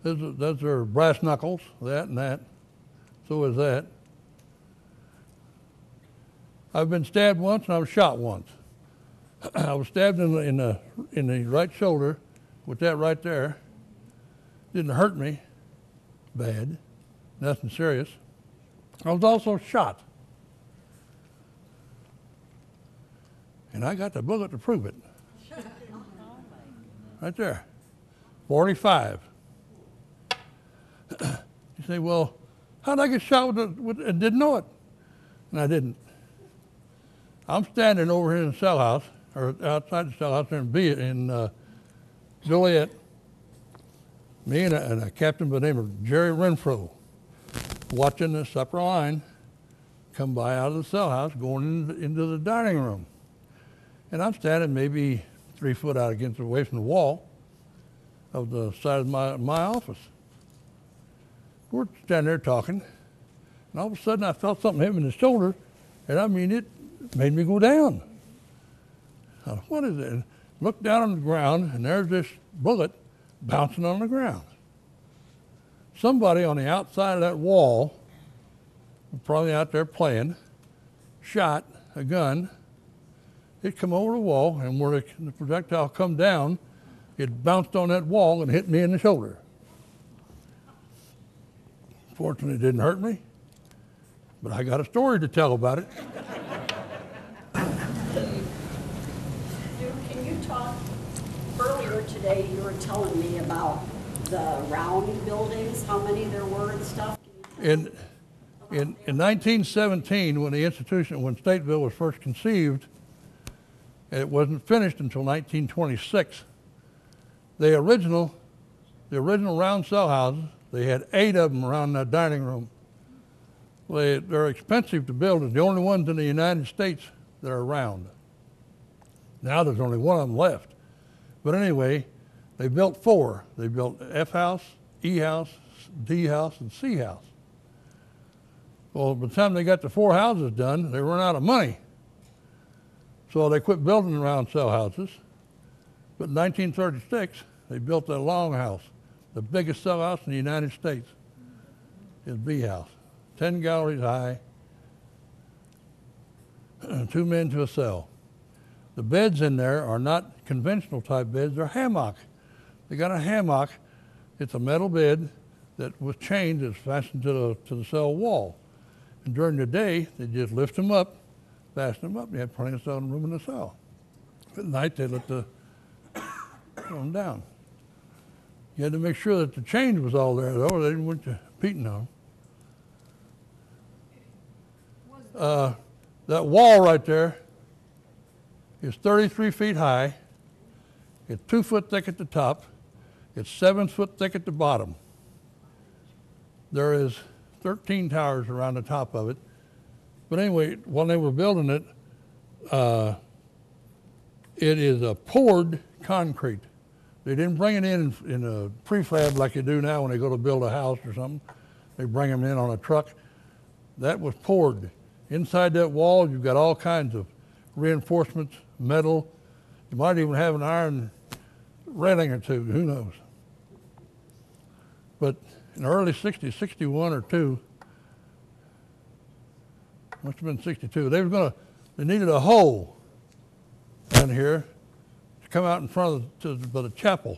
Those are brass knuckles, that and that. So is that. I've been stabbed once and I was shot once. I was stabbed in the right shoulder with that right there. Didn't hurt me bad, nothing serious. I was also shot. And I got the bullet to prove it. Right there, 45. You say, well, how did I get shot and didn't know it? And I didn't. I'm standing over here in the cell house, or outside the cell house in Joliet. Me and a captain by the name of Jerry Renfro, watching this upper line come by out of the cell house, going into the dining room. And I'm standing maybe 3 foot out away from the wall of the side of my office. We're standing there talking, and all of a sudden I felt something hit me in the shoulder, and I mean, it made me go down. I thought, what is it? And looked down on the ground, and there's this bullet bouncing on the ground. Somebody on the outside of that wall, probably out there playing, shot a gun. It come over the wall, and where the projectile come down, it bounced on that wall and hit me in the shoulder. Fortunately, it didn't hurt me, but I got a story to tell about it. Can you talk, earlier today you were telling me about the round buildings, how many there were and stuff? In 1917, when Stateville was first conceived, it wasn't finished until 1926. The original round cell houses, they had 8 of them around that dining room. They're expensive to build. It's the only ones in the United States that are round. Now there's only one of them left. But anyway, they built 4. They built F house, E house, D house, and C house. Well, by the time they got the 4 houses done, they ran out of money. So they quit building round cell houses. But in 1936, they built the long house, the biggest cell house in the United States. is B house. 10 galleries high, 2 men to a cell. The beds in there are not conventional type beds, they're hammock. They got a hammock, it's a metal bed that with chains is fastened to the cell wall. And during the day, they just lift them up, fasten them up, you have plenty of cell room in the cell. At night, they let them down. You had to make sure that the change was all there, though, or they didn't want you beating on them. That wall right there is 33 feet high. It's 2 foot thick at the top. It's 7 foot thick at the bottom. There is 13 towers around the top of it. But anyway, when they were building it, it is a poured concrete. They didn't bring it in a prefab like you do now when they go to build a house or something. They bring them in on a truck. That was poured. Inside that wall, you've got all kinds of reinforcements, metal. You might even have an iron railing or two, who knows. But in the early 60s, 61 or 2, must have been 62, they needed a hole down here to come out in front of the chapel.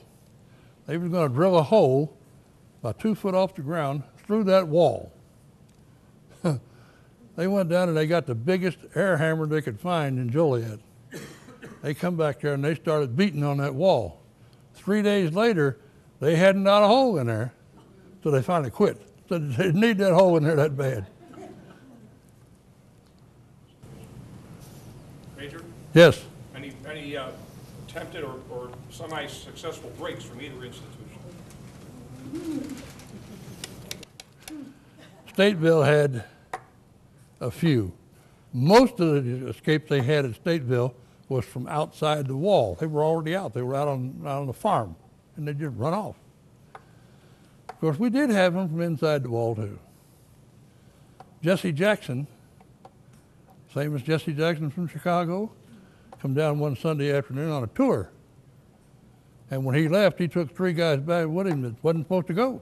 They were going to drill a hole about 2 foot off the ground through that wall. They went down and they got the biggest air hammer they could find in Joliet. They come back there and they started beating on that wall. 3 days later, they hadn't got a hole in there, so they finally quit. So they didn't need that hole in there that bad. Major, Yes. any attempted or semi-successful breaks from either institution? Stateville had a few. Most of the escapes they had at Stateville was from outside the wall. They were already out. They were out on the farm, and they just run off. Of course, we did have them from inside the wall, too. Jesse Jackson, same as Jesse Jackson from Chicago, come down one Sunday afternoon on a tour. And when he left, he took 3 guys back with him that wasn't supposed to go.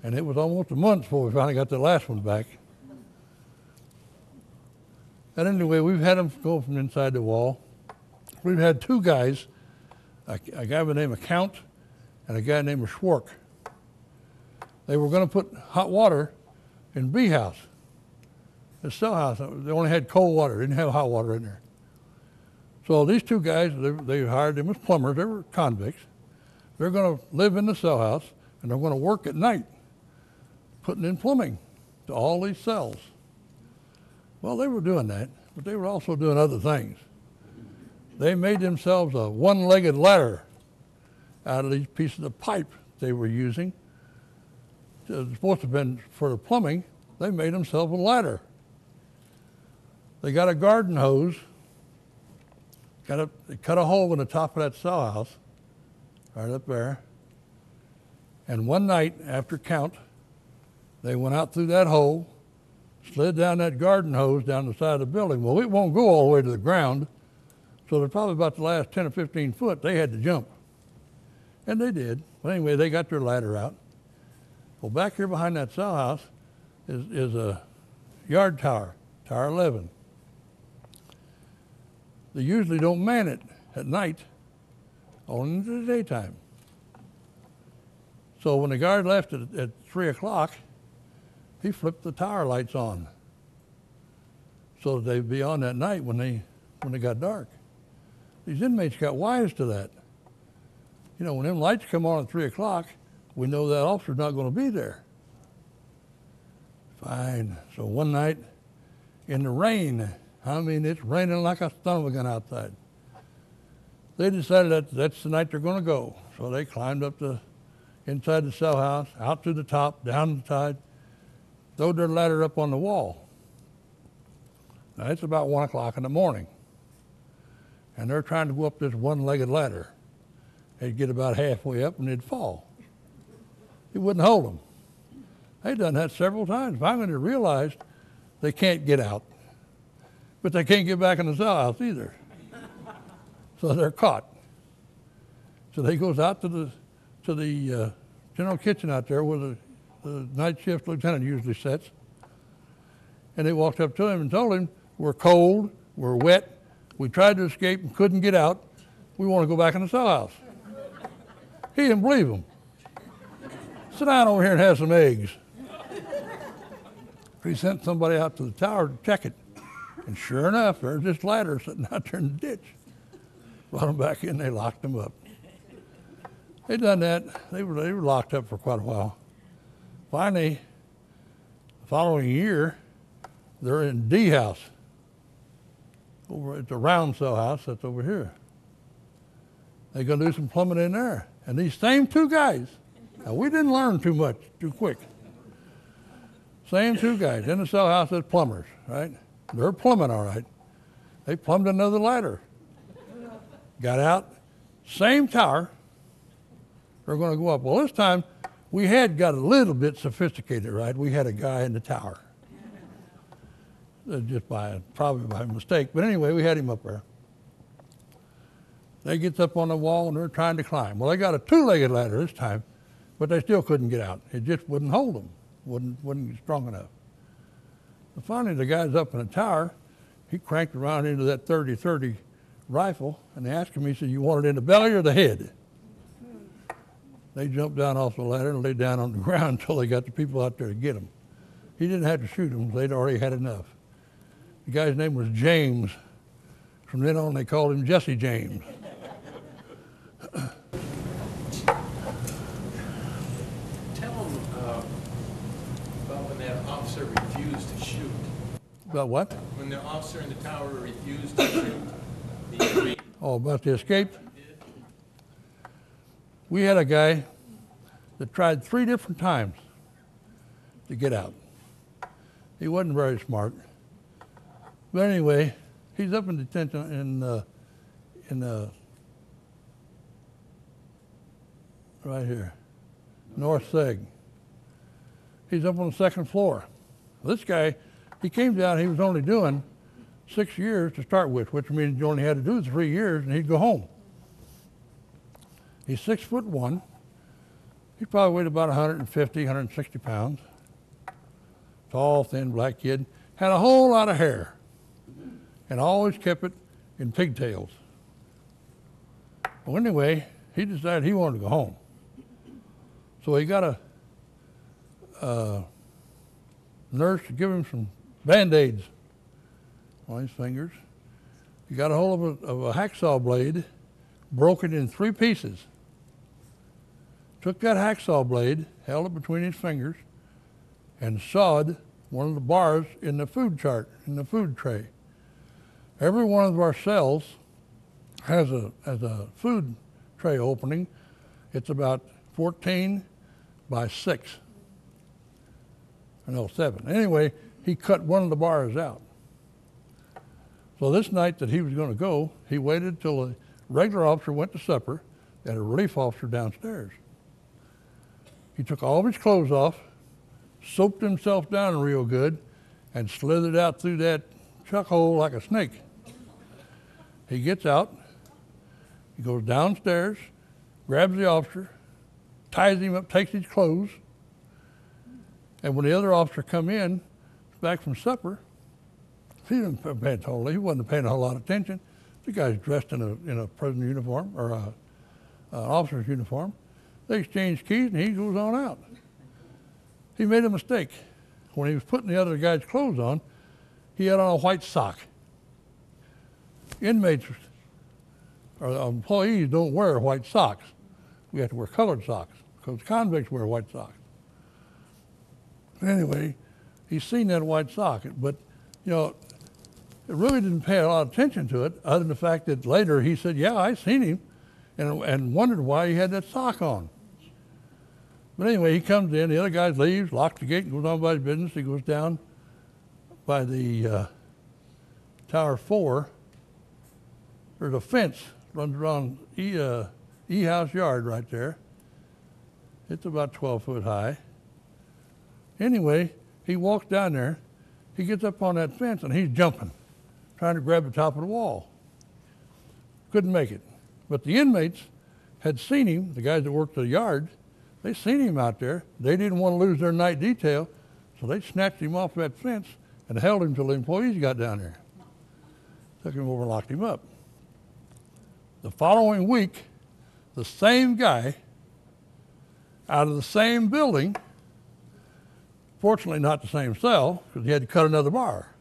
And it was almost a month before we finally got the last one back. And anyway, we've had them go from inside the wall. We've had 2 guys, a guy by the name of Count and a guy named Schwark. They were going to put hot water in B house, the cell house. They only had cold water, didn't have hot water in there. So these 2 guys, they hired them as plumbers. They were convicts. They're going to live in the cell house, and they're going to work at night, putting in plumbing to all these cells. Well, they were doing that, but they were also doing other things. They made themselves a one-legged ladder out of these pieces of pipe they were using. It was supposed to have been for the plumbing. They made themselves a ladder. They got a garden hose, they cut a hole in the top of that cell house, right up there. And one night after count, they went out through that hole, slid down that garden hose down the side of the building. Well, it won't go all the way to the ground, so they're probably about the last 10 or 15 foot, they had to jump. And they did. But anyway, they got their ladder out. Well, back here behind that cell house is a yard tower, Tower 11. They usually don't man it at night, only in the daytime. So when the guard left at 3 o'clock, he flipped the tower lights on so that they'd be on that night when they got dark. These inmates got wise to that. You know, when them lights come on at 3 o'clock, we know that officer's not going to be there. Fine. So one night in the rain, I mean, it's raining like a son of a gun outside. They decided that's the night they're going to go. So they climbed up inside the cell house, out to the top, down the side, throwed their ladder up on the wall. Now, it's about 1 o'clock in the morning. And they're trying to go up this one-legged ladder. They'd get about halfway up and they'd fall. It wouldn't hold them. They've done that several times. Finally, they realized they can't get out. But they can't get back in the cell house either. So they're caught. So they goes out to the general kitchen out there where the night shift lieutenant usually sits. And they walked up to him and told him, we're cold, we're wet, we tried to escape and couldn't get out. We want to go back in the cell house. He didn't believe them. Sit down over here and have some eggs. He sent somebody out to the tower to check it. And sure enough, there's this ladder sitting out there in the ditch. Brought them back in, they locked them up. They done that. They were locked up for quite a while. Finally, the following year, they're in D house. Over at the round cell house that's over here. They're going to do some plumbing in there. And these same two guys, now we didn't learn too much too quick. Same two guys in the cell house as plumbers, right? They're plumbing all right. They plumbed another ladder. Got out, same tower. They're going to go up. Well, this time we had got a little bit sophisticated, right? We had a guy in the tower. Just probably by mistake. But anyway, we had him up there. They gets up on the wall and they're trying to climb. Well, they got a two-legged ladder this time, but they still couldn't get out. It just wouldn't hold them. Wasn't strong enough. So finally, the guy's up in the tower. He cranked around into that 30-30 rifle, and they asked him, he said, you want it in the belly or the head? They jumped down off the ladder and laid down on the ground until they got the people out there to get them. He didn't have to shoot them. They'd already had enough. The guy's name was James. From then on, they called him Jesse James. Tell them about when that officer refused to shoot. About what? When the officer in the tower refused to shoot the inmate. Oh, about the escape? We had a guy that tried 3 different times to get out. He wasn't very smart. But anyway, he's up in detention in right here, North Seg. He's up on the 2nd floor. This guy, he came down, he was only doing 6 years to start with, which means you only had to do 3 years and he'd go home. He's 6'1". He probably weighed about 150, 160 pounds. Tall, thin, black kid. Had a whole lot of hair. And always kept it in pigtails. Well, anyway, he decided he wanted to go home. So he got a nurse to give him some Band-Aids on his fingers. He got a hold of a hacksaw blade, broke it in 3 pieces. Took that hacksaw blade, held it between his fingers, and sawed one of the bars in the food chart, in the food tray. Every one of our cells has a food tray opening. It's about 14 by 6. No, 7. Anyway, he cut one of the bars out. So this night that he was going to go, he waited till a regular officer went to supper and a relief officer downstairs. He took all of his clothes off, soaped himself down real good, and slithered out through that chuck hole like a snake. He gets out, he goes downstairs, grabs the officer, ties him up, takes his clothes, and when the other officer come in, back from supper, he didn't pay totally, he wasn't paying a whole lot of attention. The guy's dressed in a prison uniform, or an officer's uniform. They exchange keys and he goes on out. He made a mistake. When he was putting the other guy's clothes on, he had on a white sock. Inmates or employees don't wear white socks. We have to wear colored socks because convicts wear white socks. Anyway, he's seen that white sock, but you know, it really didn't pay a lot of attention to it, other than the fact that later he said, yeah, I seen him, and wondered why he had that sock on. But anyway, he comes in, the other guy leaves, locks the gate, and goes on by his business. He goes down by the Tower 4. There's a fence runs around E-House Yard right there. It's about 12 foot high. Anyway, he walks down there. He gets up on that fence, and he's jumping, trying to grab the top of the wall. Couldn't make it. But the inmates had seen him, the guys that worked the yard, They seen him out there. They didn't want to lose their night detail, so they snatched him off that fence and held him till the employees got down there. Took him over and locked him up. The following week, the same guy out of the same building, fortunately not the same cell, because he had to cut another bar.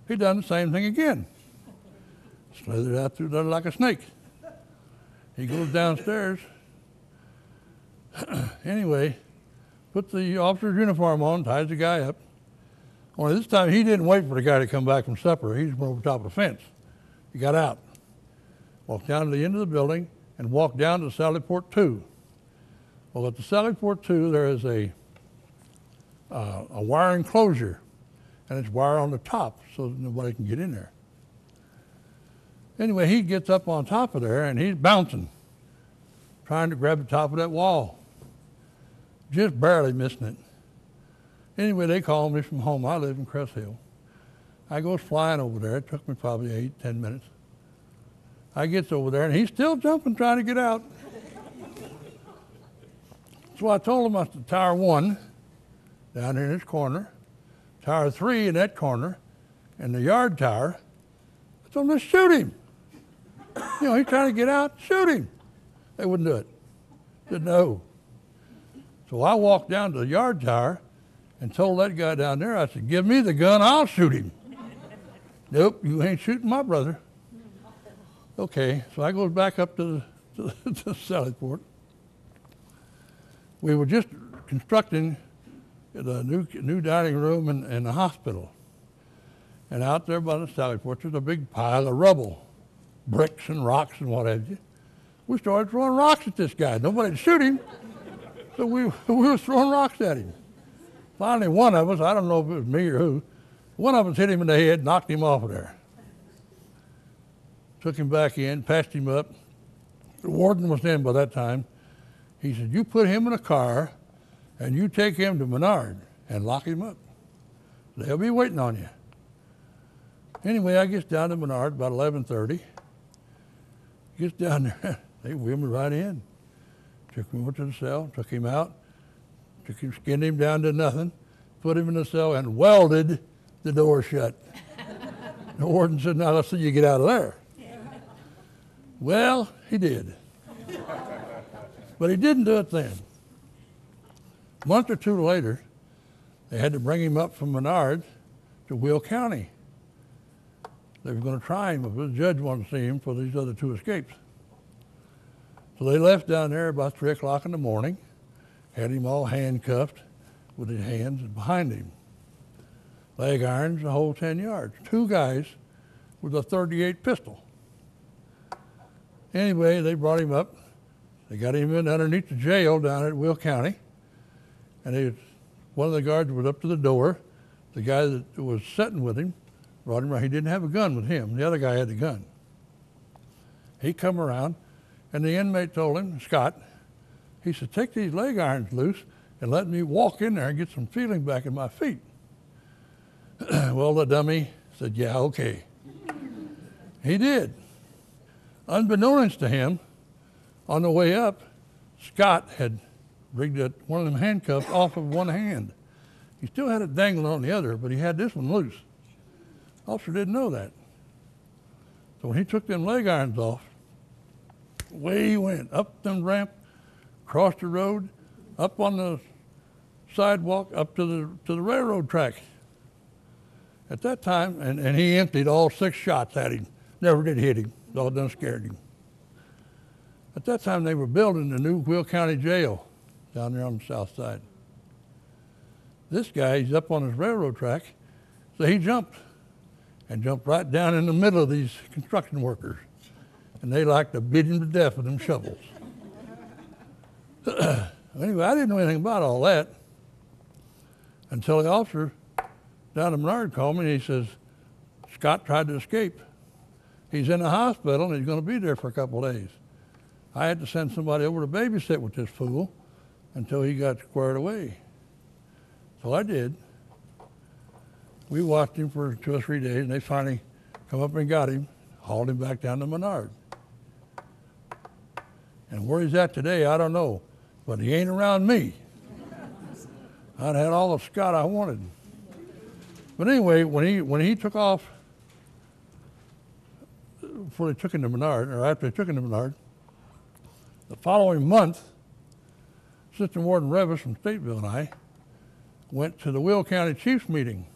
He done the same thing again. Slithered out through there like a snake. He goes downstairs. Anyway, puts the officer's uniform on, ties the guy up. Only this time he didn't wait for the guy to come back from supper. He just went over the top of the fence. He got out, walked down to the end of the building, and walked down to Sally Port 2. Well, at the Sally Port 2, there is a wire enclosure, and it's wire on the top so that nobody can get in there. Anyway, he gets up on top of there, and he's bouncing, trying to grab the top of that wall, just barely missing it. Anyway, they called me from home. I live in Crest Hill. I goes flying over there. It took me probably 8, 10 minutes. I gets over there, and he's still jumping, trying to get out. So I told him, I said, Tower 1, down here in this corner, Tower 3 in that corner, and the yard tower. I told him, let's shoot him. You know, he's trying to get out, shoot him. They wouldn't do it. Said no. So I walked down to the yard tower and told that guy down there, I said, give me the gun, I'll shoot him. Nope, you ain't shooting my brother. Okay, so I goes back up to the Sally Port. We were just constructing the new dining room in the hospital. And out there by the Sally Port, there's a big pile of rubble, bricks and rocks and what have you. We started throwing rocks at this guy. Nobody to shoot him, so we were throwing rocks at him. Finally, one of us, I don't know if it was me or who, one of us hit him in the head, knocked him off of there. Took him back in, patched him up. The warden was in by that time. He said, you put him in a car and you take him to Menard and lock him up. They'll be waiting on you. Anyway, I gets down to Menard about 11:30. Gets down there, they wheel me right in. Took me over to the cell, took him out, skinned him down to nothing, put him in the cell and welded the door shut. The warden said, now let's see you get out of there. Well, he did. But he didn't do it then. A month or two later, they had to bring him up from Menard to Will County. They were going to try him if the judge wanted to see him for these other 2 escapes. So they left down there about 3 o'clock in the morning, had him all handcuffed with his hands behind him. Leg irons, the whole 10 yards. 2 guys with a .38 pistol. Anyway, they brought him up. They got him in underneath the jail down at Will County. And one of the guards was up to the door. The guy that was sitting with him brought him around. He didn't have a gun with him. The other guy had the gun. He come around, and the inmate told him, Scott, he said, take these leg irons loose and let me walk in there and get some feeling back in my feet. Well, the dummy said, yeah, okay. He did. Unbeknownst to him, on the way up, Scott had rigged one of them handcuffs off of one hand. He still had it dangling on the other, but he had this one loose. Officer didn't know that. So when he took them leg irons off, away he went, up them ramp, across the road, up on the sidewalk, up to the railroad track. At that time, and he emptied all 6 shots at him. Never did hit him. It all done scared him. At that time, they were building the new Will County jail down there on the south side. This guy, he's up on his railroad track, so he jumped right down in the middle of these construction workers. And they like to beat him to death with them shovels. Anyway, I didn't know anything about all that until the officer down at Menard called me and he says, Scott tried to escape. He's in the hospital and he's going to be there for a couple of days. I had to send somebody over to babysit with this fool until he got squared away. So I did. We watched him for 2 or 3 days, and they finally come up and got him, hauled him back down to Menard. And where he's at today, I don't know. but he ain't around me. I'd had all the Scott I wanted. But anyway, when he took off, before they took him to Menard, or after they took him to Menard, the following month, Assistant Warden Revis from Stateville and I went to the Will County Chiefs meeting.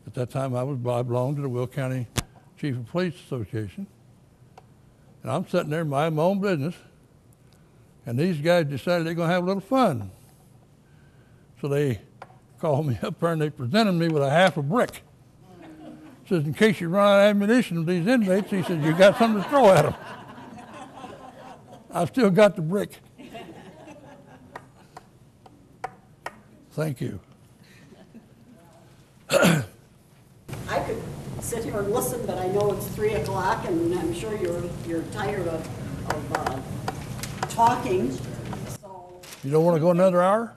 At that time, I belonged to the Will County Chief of Police Association. And I'm sitting there minding my own business, and these guys decided they're going to have a little fun. So they called me up there and they presented me with a half a brick. Says, in case you run out of ammunition with these inmates, he said, you got something to throw at them. I've still got the brick. Thank you. I could sit here and listen, but I know it's 3 o'clock, and I'm sure you're tired of talking. So, You don't want to go another hour?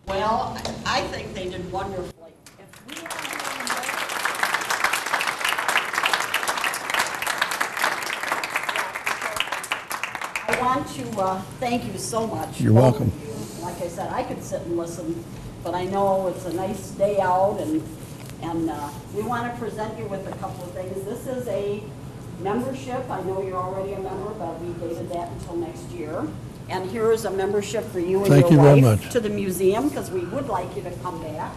well, I think they did wonderfully. If we I want to thank you so much. You're welcome. Like I said, I could sit and listen, but I know it's a nice day out, and we want to present you with a couple of things. This is a membership. I know you're already a member, but we dated that until next year. And here is a membership for you and Thank your you very wife much. to the museum, because we would like you to come back.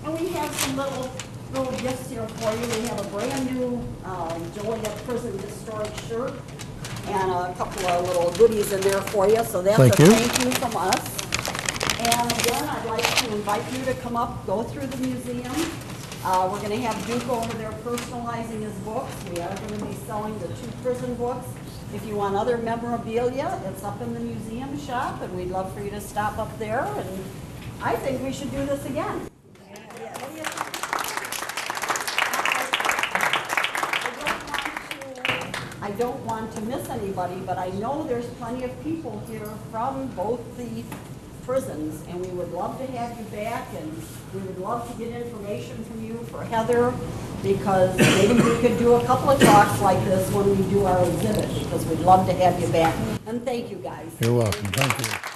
And we have some little gifts here for you. We have a brand new Joliet Prison Historic shirt and a couple of little goodies in there for you. So that's Thank a you. thank you from us. And again, I'd like to invite you to come up, go through the museum. We're going to have Duke over there personalizing his books. We are going to be selling the 2 prison books. If you want other memorabilia, it's up in the museum shop, and we'd love for you to stop up there. And I think we should do this again. I don't want to miss anybody, but I know there's plenty of people here from both the prisons, and we would love to have you back, and we would love to get information from you for Heather, because maybe we could do a couple of talks like this when we do our exhibit, because we'd love to have you back. And thank you, guys. You're welcome. Thank you.